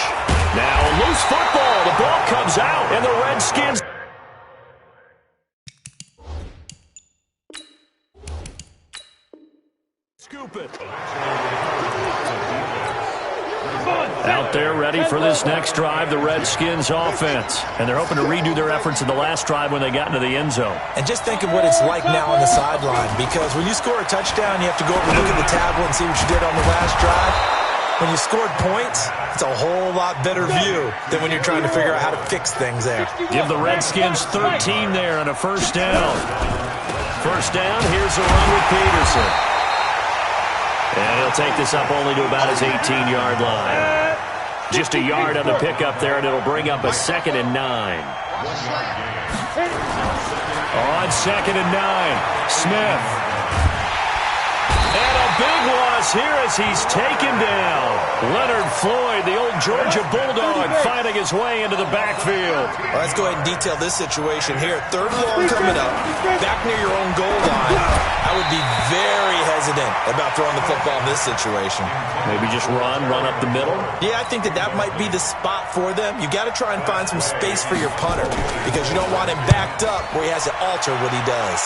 Now a loose football. The ball comes out, and the Redskins... scoop it. Out there ready for this next drive, the Redskins offense. And they're hoping to redo their efforts in the last drive when they got into the end zone. And just think of what it's like now on the sideline, because when you score a touchdown, you have to go over and look at the tablet and see what you did on the last drive. When you scored points, it's a whole lot better view than when you're trying to figure out how to fix things there. Give the Redskins 13 there on a first down. First down, here's a run with Peterson. And he'll take this up only to about his 18-yard line. Just a yard on the pickup there, and it'll bring up a 2nd and 9. On 2nd and 9, Smith. And a big loss here as he's taken down. Leonard Floyd, the old Georgia Bulldog, finding his way into the backfield. Well, let's go ahead and detail this situation here. 3rd and long coming up, back near your own goal line. I would be very hesitant about throwing the football in this situation. Maybe just run up the middle? Yeah, I think that might be the spot for them. You got to try and find some space for your punter because you don't want him backed up where he has to alter what he does.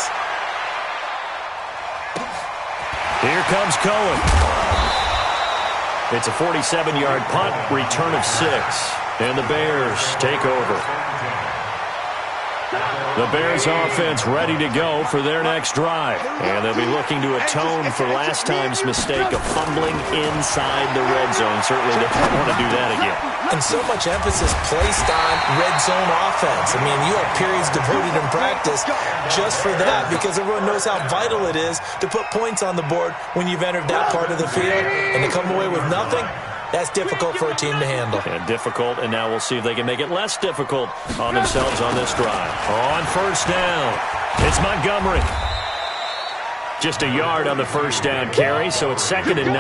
Here comes Cohen. It's a 47-yard punt, return of 6. And the Bears take over. The Bears offense ready to go for their next drive. And they'll be looking to atone for last time's mistake of fumbling inside the red zone. Certainly they don't want to do that again. And so much emphasis placed on red zone offense. I mean, you have periods devoted in practice just for that because everyone knows how vital it is to put points on the board when you've entered that part of the field. And to come away with nothing, that's difficult for a team to handle. And difficult, and now we'll see if they can make it less difficult on themselves on this drive. On first down, it's Montgomery. Just a yard on the first down carry, so it's 2nd and 9.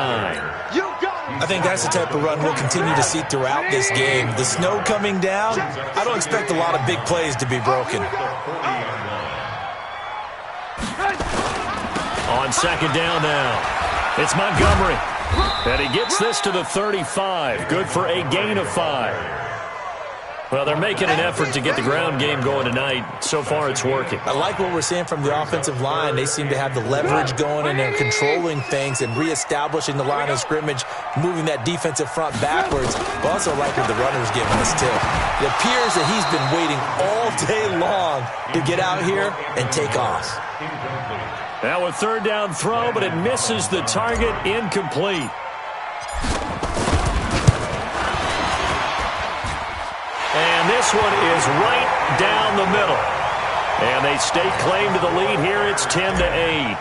I think that's the type of run we'll continue to see throughout this game. The snow coming down, I don't expect a lot of big plays to be broken. On 2nd down now, it's Montgomery. And he gets this to the 35. Good for a gain of 5. Well, they're making an effort to get the ground game going tonight. So far, it's working. I like what we're seeing from the offensive line. They seem to have the leverage going, and they're controlling things and reestablishing the line of scrimmage, moving that defensive front backwards. But also like what the runner's giving us, too. It appears that he's been waiting all day long to get out here and take off. Now a 3rd down throw, but it misses the target, incomplete. And this one is right down the middle. And they stake claim to the lead here. It's 10-8.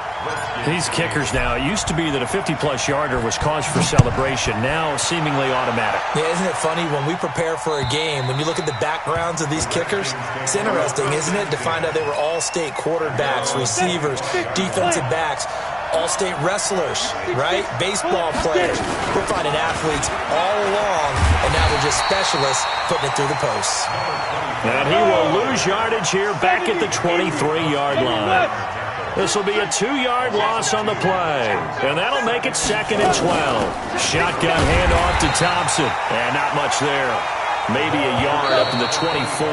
These kickers now, it used to be that a 50-plus yarder was cause for celebration. Now seemingly automatic. Yeah, isn't it funny when we prepare for a game, when you look at the backgrounds of these kickers, it's interesting, isn't it, to find out they were all-state quarterbacks, receivers, defensive backs, all-state wrestlers, right? Baseball players. We're finding athletes all along, and now they're just specialists putting it through the posts. And he will lose yardage here back at the 23-yard line. This will be a 2-yard loss on the play. And that'll make it 2nd and 12. Shotgun handoff to Thompson. And not much there. Maybe a yard up to the 24.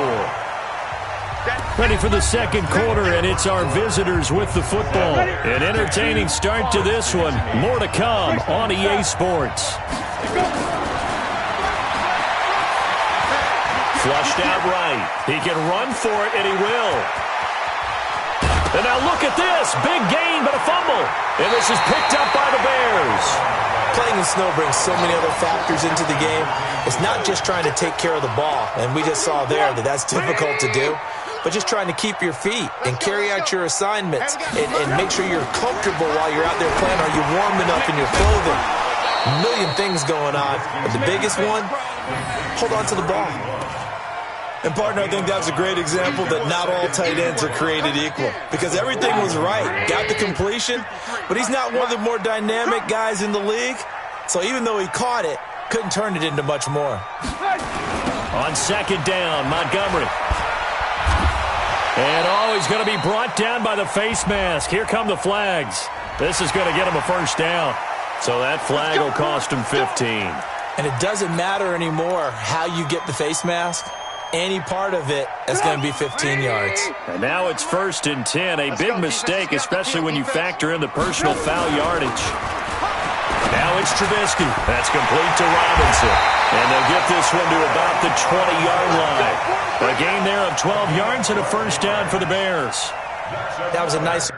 Ready for the second quarter, and it's our visitors with the football. An entertaining start to this one. More to come on EA Sports. Flushed out right. He can run for it, and he will. And now look at this. Big gain, but a fumble. And this is picked up by the Bears. Playing in snow brings so many other factors into the game. It's not just trying to take care of the ball, and we just saw there that that's difficult to do, but just trying to keep your feet and carry out your assignments and make sure you're comfortable while you're out there playing. Are you warm enough in your clothing? A million things going on, but the biggest one, hold on to the ball. And, partner, I think that's a great example that not all tight ends are created equal, because everything was right. Got the completion, but he's not one of the more dynamic guys in the league. So even though he caught it, couldn't turn it into much more. On second down, Montgomery. And, he's going to be brought down by the face mask. Here come the flags. This is going to get him a first down. So that flag will cost him 15. And it doesn't matter anymore how you get the face mask. Any part of it is going to be 15 yards. And now it's 1st and 10. A big mistake, especially when you factor in the personal foul yardage. Now it's Trubisky. That's complete to Robinson. And they'll get this one to about the 20-yard line. A gain there of 12 yards and a first down for the Bears. That was a nice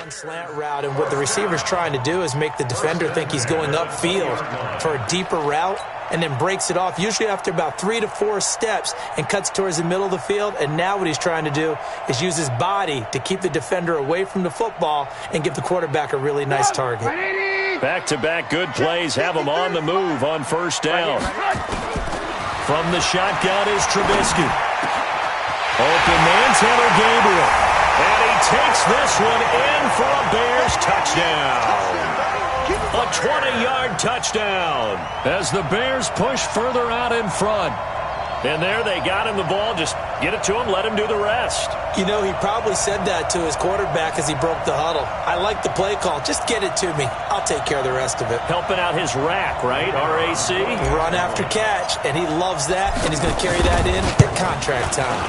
slant route, and what the receiver's trying to do is make the defender think he's going upfield for a deeper route, and then breaks it off, usually after about 3 to 4 steps, and cuts towards the middle of the field. And now what he's trying to do is use his body to keep the defender away from the football and give the quarterback a really nice target. Back-to-back good plays have him on the move on first down. From the shotgun is Trubisky. Open man, Taylor Gabriel. And he takes this one in for a Bears touchdown. A 20-yard touchdown as the Bears push further out in front. And there they got him the ball. Just get it to him, let him do the rest. You know, he probably said that to his quarterback as he broke the huddle. I like the play call. Just get it to me. I'll take care of the rest of it. Helping out his rack, right? R-A-C? Run after catch, and he loves that, and he's going to carry that in at contract time.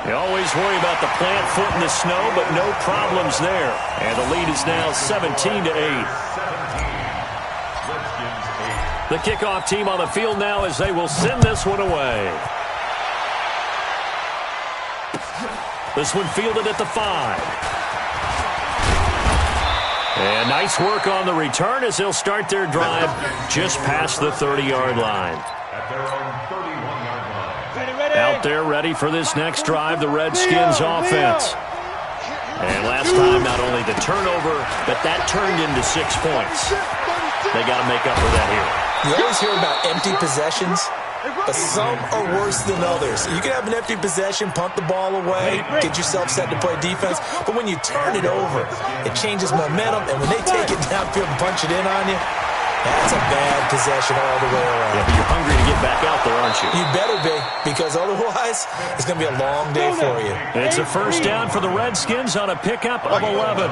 You always worry about the plant foot in the snow, but no problems there. And the lead is now 17-8. The kickoff team on the field now as they will send this one away. This one fielded at the 5. And nice work on the return as they'll start their drive just past the 30-yard line. Out there ready for this next drive, the Redskins offense. And last time, not only the turnover, but that turned into 6 points. They got to make up for that here. You always hear about empty possessions, but some are worse than others. You can have an empty possession, punt the ball away, get yourself set to play defense, but when you turn it over, it changes momentum, and when they take it downfield and punch it in on you, that's a bad possession all the way around. Yeah, but you're hungry to get back out there, aren't you? You better be, because otherwise, it's going to be a long day for you. It's a first down for the Redskins on a pickup of 11.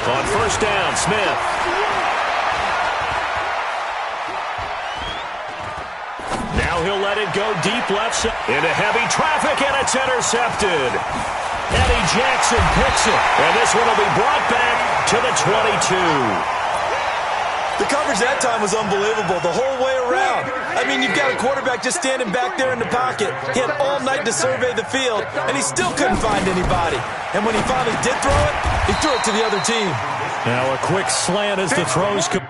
On first down, Smith. Now he'll let it go deep left side into heavy traffic, and it's intercepted. Eddie Jackson picks it, and this one will be brought back to the 22. The coverage that time was unbelievable the whole way around. I mean, you've got a quarterback just standing back there in the pocket. He had all night to survey the field, and he still couldn't find anybody. And when he finally did throw it, he threw it to the other team. Now a quick slant as the throws come.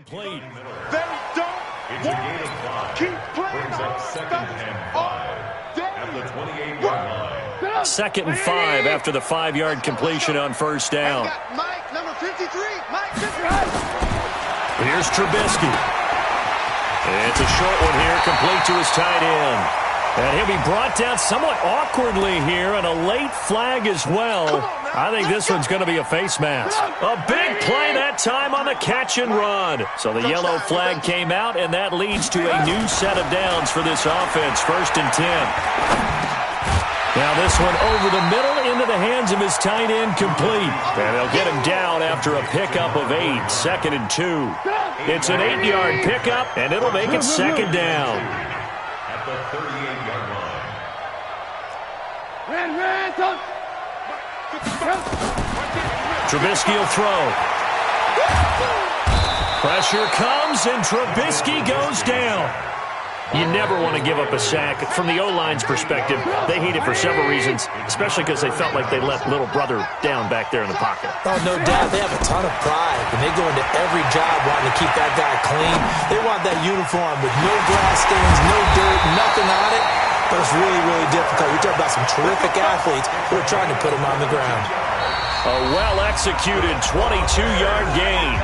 Played. They don't want to keep playing all day. Second and 5 after the 5-yard completion on first down. Mike, number 53. Mike, 53. Here's Trubisky. It's a short one here, complete to his tight end. And he'll be brought down somewhat awkwardly here, and a late flag as well. I think this one's going to be a face mask. A big play that time on the catch and run. So the yellow flag came out, and that leads to a new set of downs for this offense. First and 10. Now this one over the middle into the hands of his tight end, complete. And they'll get him down after a pickup of 8. Second and 2. It's an 8-yard pickup, and it'll make it second down. At the 38-yard line. Trubisky will throw. Pressure comes, and Trubisky goes down. You never want to give up a sack. From the O-line's perspective, they hate it for several reasons, especially because they felt like they let little brother down back there in the pocket. Oh, no doubt. They have a ton of pride, and they go into every job wanting to keep that guy clean. They want that uniform with no grass stains, no dirt, nothing on it. But it's really, really difficult. We talk about some terrific athletes who are trying to put him on the ground. A well-executed 22-yard gain.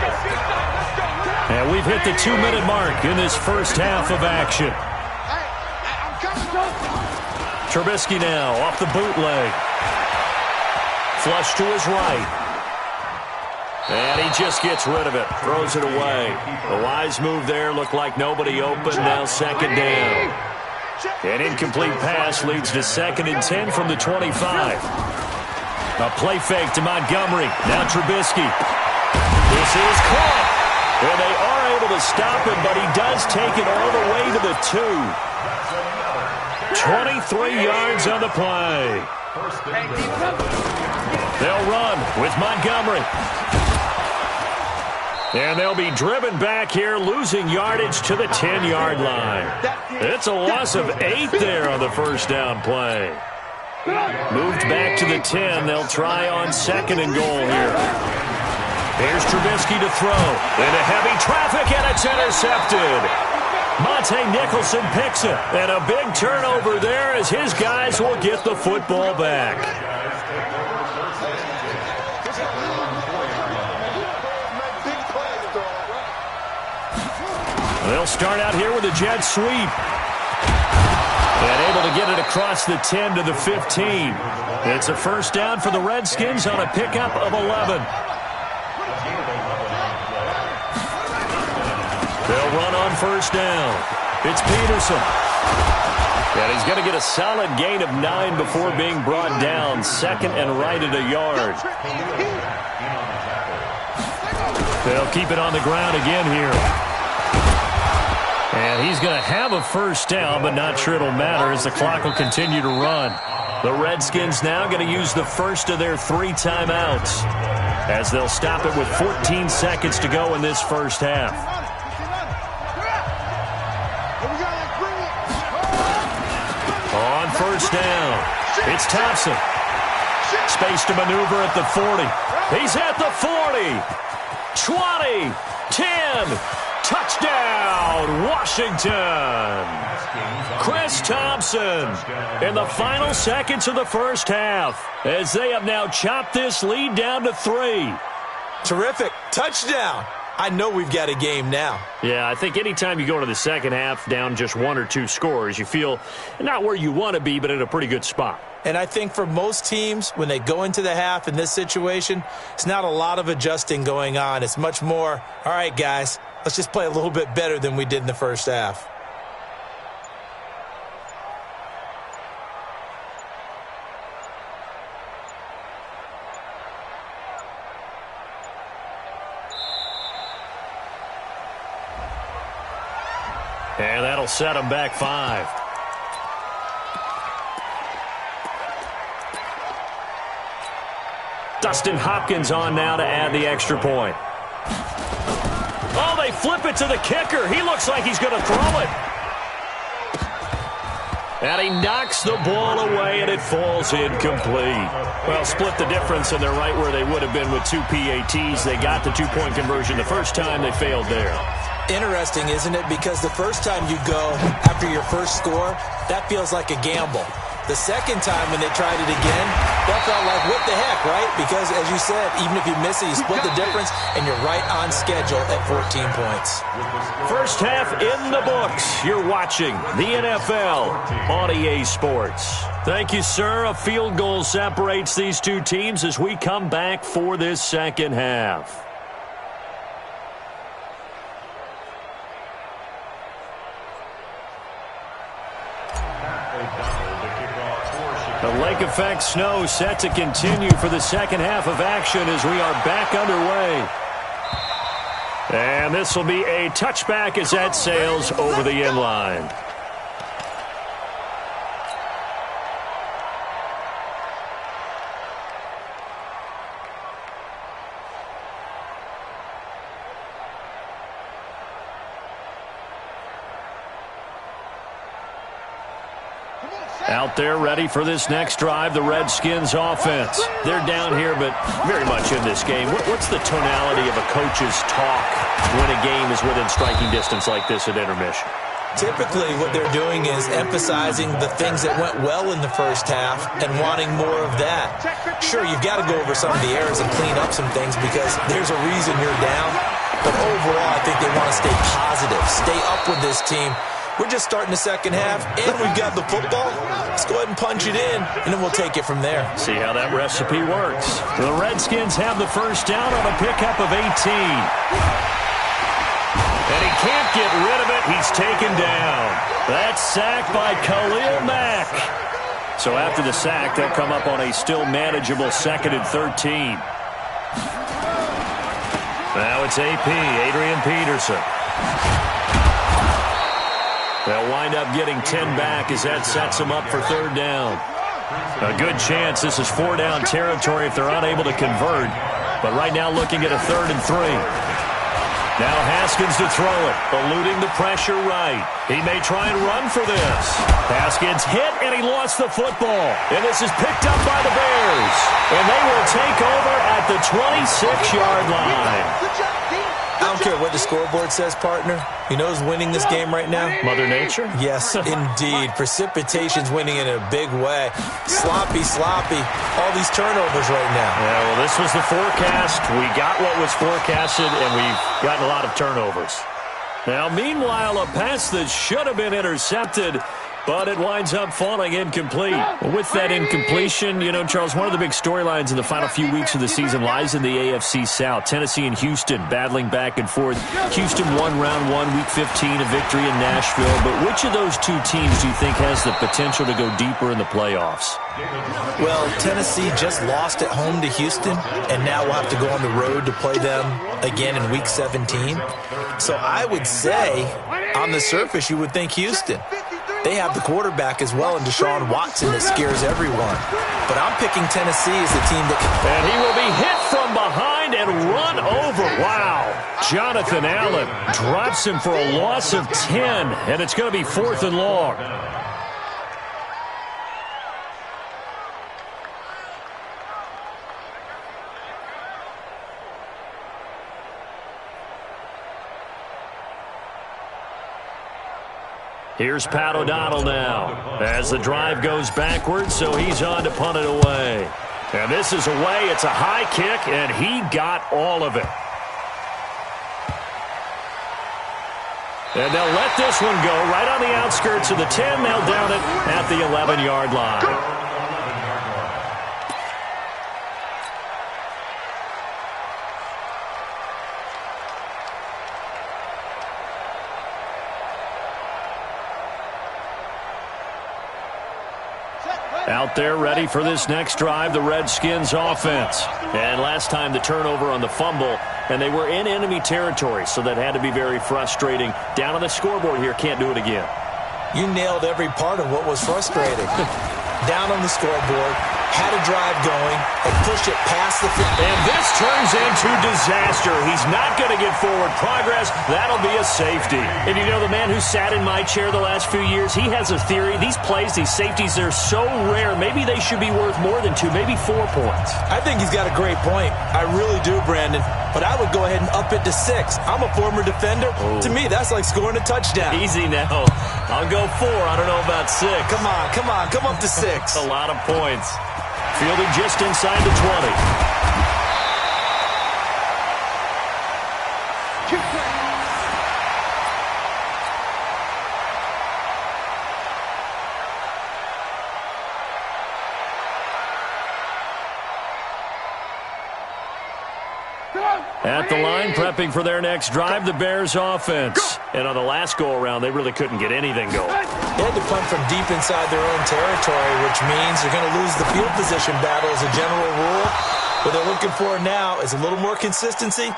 And we've hit the 2-minute mark in this first half of action. Trubisky now off the bootleg. Flush to his right. And he just gets rid of it. Throws it away. The wise move there. Looked like nobody open. Now second down. An incomplete pass leads to 2nd and 10 from the 25. A play fake to Montgomery. Now Trubisky. This is caught. And they are able to stop him, but he does take it all the way to the 2. 23 yards on the play. They'll run with Montgomery. And they'll be driven back here, losing yardage to the 10-yard line. It's a loss of 8 there on the first down play. Moved back to the 10. They'll try on 2nd and goal here. Here's Trubisky to throw. Into heavy traffic, and it's intercepted. Monte Nicholson picks it. And a big turnover there as his guys will get the football back. They'll start out here with a jet sweep. And able to get it across the 10 to the 15. It's a first down for the Redskins on a pickup of 11. They'll run on first down. It's Peterson. And he's going to get a solid gain of 9 before being brought down. 2nd and right at a yard. They'll keep it on the ground again here. And he's going to have a first down, but not sure it'll matter as the clock will continue to run. The Redskins now going to use the first of their 3 timeouts as they'll stop it with 14 seconds to go in this first half. On first down, it's Thompson. Space to maneuver at the 40. He's at the 40. 20, 10. Touchdown, Washington. Chris Thompson in the final seconds of the first half as they have now chopped this lead down to 3. Terrific. Touchdown. I know we've got a game now. Yeah, I think anytime you go into the second half down just 1 or 2 scores, you feel not where you want to be, but in a pretty good spot. And I think for most teams, when they go into the half in this situation, it's not a lot of adjusting going on. It's much more, all right, guys, let's just play a little bit better than we did in the first half. And that'll set them back 5. Dustin Hopkins on now to add the extra point. Oh, they flip it to the kicker. He looks like he's going to throw it. And he knocks the ball away, and it falls incomplete. Well, split the difference, and they're right where they would have been with 2 PATs. They got the 2-point conversion the first time. They failed there. Interesting, isn't it? Because the first time you go after your first score, that feels like a gamble. The second time when they tried it again, that felt like, what the heck, right? Because, as you said, even if you miss it, you split the difference, and you're right on schedule at 14 points. First half in the books. You're watching the NFL on EA Sports. Thank you, sir. A field goal separates these two teams as we come back for this second half. The lake effect snow set to continue for the second half of action as we are back underway. And this will be a touchback as that sails over the end line. Out there ready for this next drive, the Redskins offense. They're down here, but very much in this game. What's the tonality of a coach's talk when a game is within striking distance like this at intermission? Typically, what they're doing is emphasizing the things that went well in the first half and wanting more of that. Sure, you've got to go over some of the errors and clean up some things because there's a reason you're down. But overall, I think they want to stay positive, stay up with this team. We're just starting the second half, and we've got the football. Let's go ahead and punch it in, and then we'll take it from there. See how that recipe works. The Redskins have the first down on a pickup of 18. And he can't get rid of it. He's taken down. That's sacked by Khalil Mack. So after the sack, they'll come up on a still manageable 2nd and 13. Now it's AP, Adrian Peterson. They'll wind up getting 10 back as that sets them up for 3rd down. A good chance this is 4-down territory if they're unable to convert. But right now looking at a 3rd and 3. Now Haskins to throw it, eluding the pressure right. He may try and run for this. Haskins hit, and he lost the football. And this is picked up by the Bears. And they will take over at the 26-yard line. I don't care what the scoreboard says, partner. You know who's winning this game right now? Mother Nature? Yes, indeed. Precipitation's winning in a big way. Sloppy. All these turnovers right now. Yeah, well, this was the forecast. We got what was forecasted, and we've gotten a lot of turnovers. Now, meanwhile, a pass that should have been intercepted, but it winds up falling incomplete. With that incompletion, you know, Charles, one of the big storylines in the final few weeks of the season lies in the AFC South. Tennessee and Houston battling back and forth. Houston won round 1, week 15, a victory in Nashville. But which of those two teams do you think has the potential to go deeper in the playoffs? Well, Tennessee just lost at home to Houston, and now we'll have to go on the road to play them again in week 17. So I would say, on the surface, you would think Houston. They have the quarterback as well in Deshaun Watson that scares everyone. But I'm picking Tennessee as the team that can... And he will be hit from behind and run over. Wow. Jonathan Allen drops him for a loss of 10, and it's going to be 4th and long. Here's Pat O'Donnell now as the drive goes backwards, so he's on to punt it away. And this is away. It's a high kick, and he got all of it. And they'll let this one go right on the outskirts of the 10. They'll down it at the 11-yard line. Out there ready for this next drive, the Redskins offense. And last time the turnover on the fumble, and they were in enemy territory, so that had to be very frustrating. Down on the scoreboard here, can't do it again. You nailed every part of what was frustrating. Down on the scoreboard, had a drive going, and pushed it past the 50. And this turns into disaster. He's not going to get forward progress. That'll be a safety. And you know, the man who sat in my chair the last few years, he has a theory. These plays, these safeties, they're so rare. Maybe they should be worth more than 2, maybe 4 points. I think he's got a great point. I really do, Brandon. But I would go ahead and up it to 6. I'm a former defender. Oh. To me, that's like scoring a touchdown. Easy now. I'll go 4. I don't know about 6. Come on. Come up to 6. A lot of points. Fielded just inside the 20. At the line, prepping for their next drive, the Bears offense. And on the last go-around, they really couldn't get anything going. They had to punt from deep inside their own territory, which means they're going to lose the field position battle as a general rule. What they're looking for now is a little more consistency,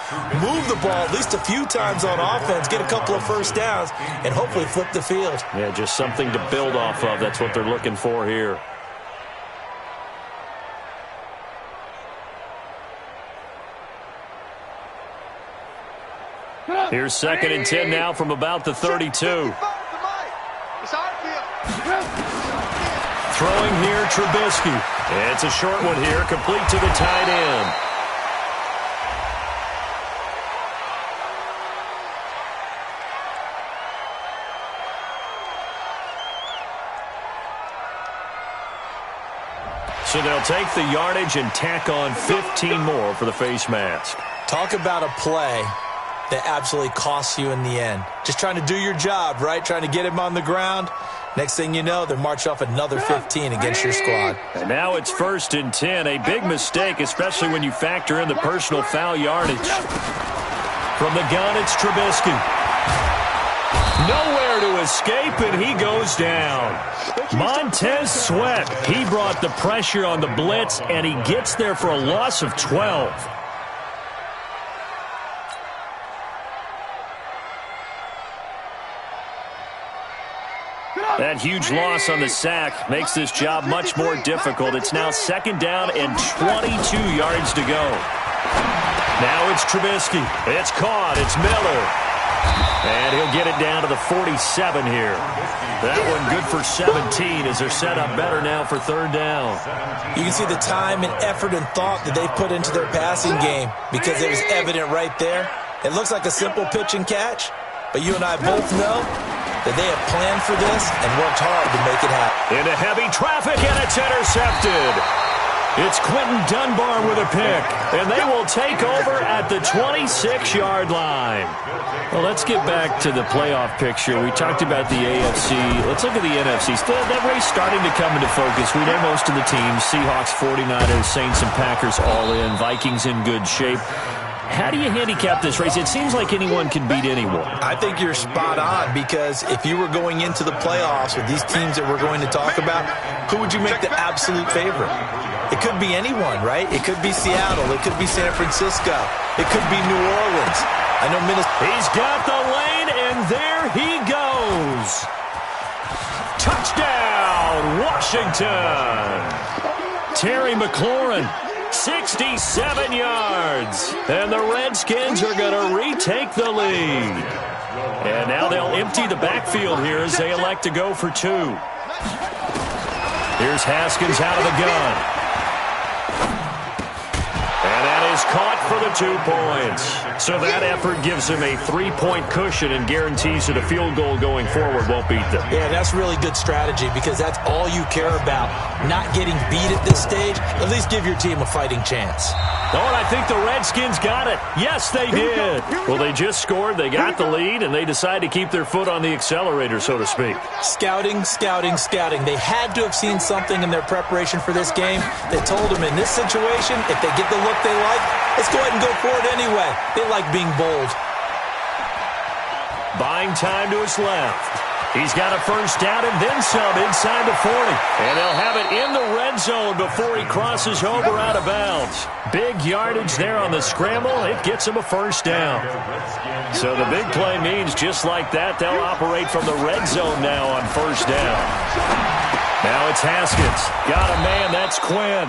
move the ball at least a few times on offense, get a couple of first downs, and hopefully flip the field. Yeah, just something to build off of. That's what they're looking for here. Here's 2nd and 10 now from about the 32. Throwing here, Trubisky. It's a short one here, complete to the tight end. So they'll take the yardage and tack on 15 more for the face mask. Talk about a play that absolutely costs you in the end. Just trying to do your job, right? Trying to get him on the ground. Next thing you know, they're marched off another 15 against your squad. And now it's 1st and 10. A big mistake, especially when you factor in the personal foul yardage. From the gun, it's Trubisky. Nowhere to escape, and he goes down. Montez Sweat, he brought the pressure on the blitz, and he gets there for a loss of 12. That huge loss on the sack makes this job much more difficult. It's now 2nd down and 22 yards to go. Now it's Trubisky. It's caught. It's Miller. And he'll get it down to the 47 here. That one good for 17 as they're set up better now for 3rd down. You can see the time and effort and thought that they put into their passing game because it was evident right there. It looks like a simple pitch and catch, but you and I both know that they have planned for this and worked hard to make it happen. Into heavy traffic, and it's intercepted. It's Quentin Dunbar with a pick, and they will take over at the 26-yard line. Well, let's get back to the playoff picture. We talked about the AFC. Let's look at the NFC. That race starting to come into focus. We know most of the teams, Seahawks, 49ers, Saints, and Packers all in. Vikings in good shape. How do you handicap this race? It seems like anyone can beat anyone. I think you're spot on because if you were going into the playoffs with these teams that we're going to talk about, who would you make the absolute favorite? It could be anyone, right? It could be Seattle. It could be San Francisco. It could be New Orleans. I know Minnesota. He's got the lane, and there he goes. Touchdown, Washington. Terry McLaurin. 67 yards. And the Redskins are going to retake the lead. And now they'll empty the backfield here as they elect to go for 2. Here's Haskins out of the gun. And that is caught for the 2 points. So that effort gives him a 3-point cushion and guarantees that a field goal going forward won't beat them. Yeah, that's really good strategy because that's all you care about. Not getting beat at this stage. At least give your team a fighting chance. Oh, and I think the Redskins got it. Yes, they did. Well, they just scored. They got the lead, and they decide to keep their foot on the accelerator, so to speak. Scouting, scouting, scouting. They had to have seen something in their preparation for this game that told them in this situation, if they get the look they like, let's go ahead and go for it anyway. They like being bold. Buying time to his left. He's got a first down and then some inside the 40. And they'll have it in the red zone before he crosses over out of bounds. Big yardage there on the scramble. It gets him a first down. So the big play means just like that, they'll operate from the red zone now on first down. Now it's Haskins. Got a man. That's Quinn.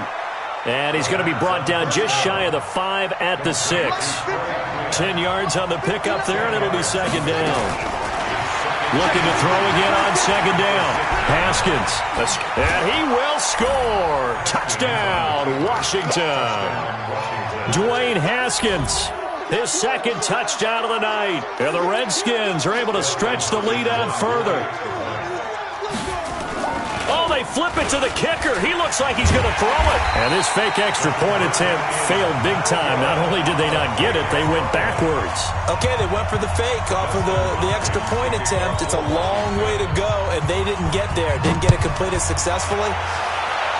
And he's going to be brought down just shy of the 5 at the 6. 10 yards on the pickup there, and it'll be second down. Looking to throw again on second down. Haskins. And he will score. Touchdown, Washington. Dwayne Haskins. His second touchdown of the night. And the Redskins are able to stretch the lead out further. Oh, they flip it to the kicker. He looks like he's going to throw it. And this fake extra point attempt failed big time. Not only did they not get it, they went backwards. Okay, they went for the fake off of the extra point attempt. It's a long way to go, and they didn't get there. Didn't get it completed successfully.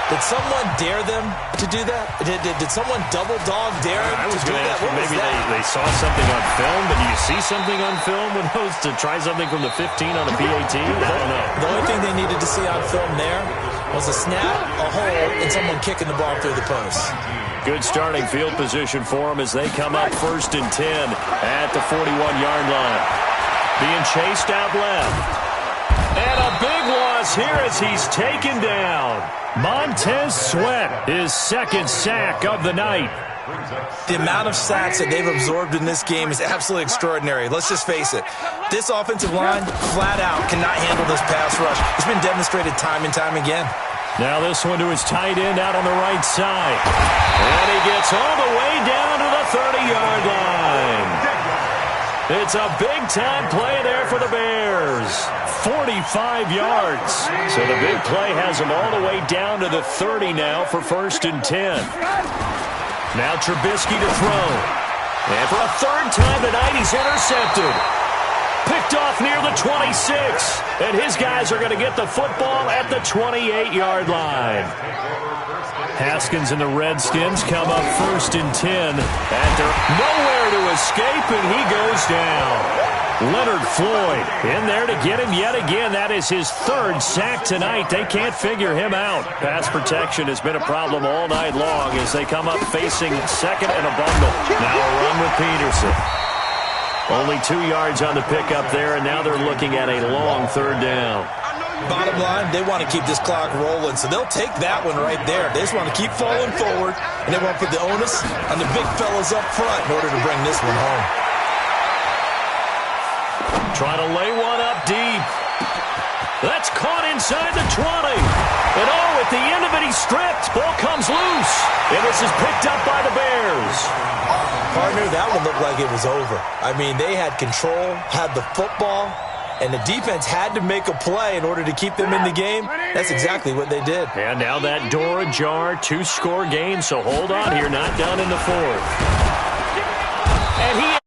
Did someone dare them to do that? Did someone double dog dare them to do that? Maybe they saw something on film, but do you see something on film with those to try something from the 15 on a PAT? I don't know. The only thing they needed to see on film there Was a snap, a hold, and someone kicking the ball through the post. Good starting field position for him as they come up 1st and 10 at the 41-yard line. Being chased out left. And a big loss here as he's taken down. Montez Sweat, his 2nd sack of the night. The amount of sacks that they've absorbed in this game is absolutely extraordinary. Let's just face it. This offensive line, flat out, cannot handle this pass rush. It's been demonstrated time and time again. Now this one to his tight end out on the right side. And he gets all the way down to the 30-yard line. It's a big-time play there for the Bears. 45 yards. So the big play has him all the way down to the 30 now for 1st and 10. Now Trubisky to throw. And for a 3rd time tonight, he's intercepted. Picked off near the 26. And his guys are going to get the football at the 28-yard line. Haskins and the Redskins come up 1st and 10. And they're nowhere to escape, and he goes down. Leonard Floyd in there to get him yet again. That is his 3rd sack tonight. They can't figure him out. Pass protection has been a problem all night long as they come up facing 2nd and a bundle. Now a run with Peterson. Only 2 yards on the pickup there, and now they're looking at a long 3rd down. Bottom line, they want to keep this clock rolling, so they'll take that one right there. They just want to keep falling forward, and they want to put the onus on the big fellas up front in order to bring this one home. Trying to lay one up deep. That's caught inside the 20. And at the end of it, he's stripped. Ball comes loose. And this is picked up by the Bears. Partner, that one looked like it was over. I mean, they had control, had the football, and the defense had to make a play in order to keep them in the game. That's exactly what they did. And now that door ajar, 2-score game, so hold on here, not done in the 4th. And he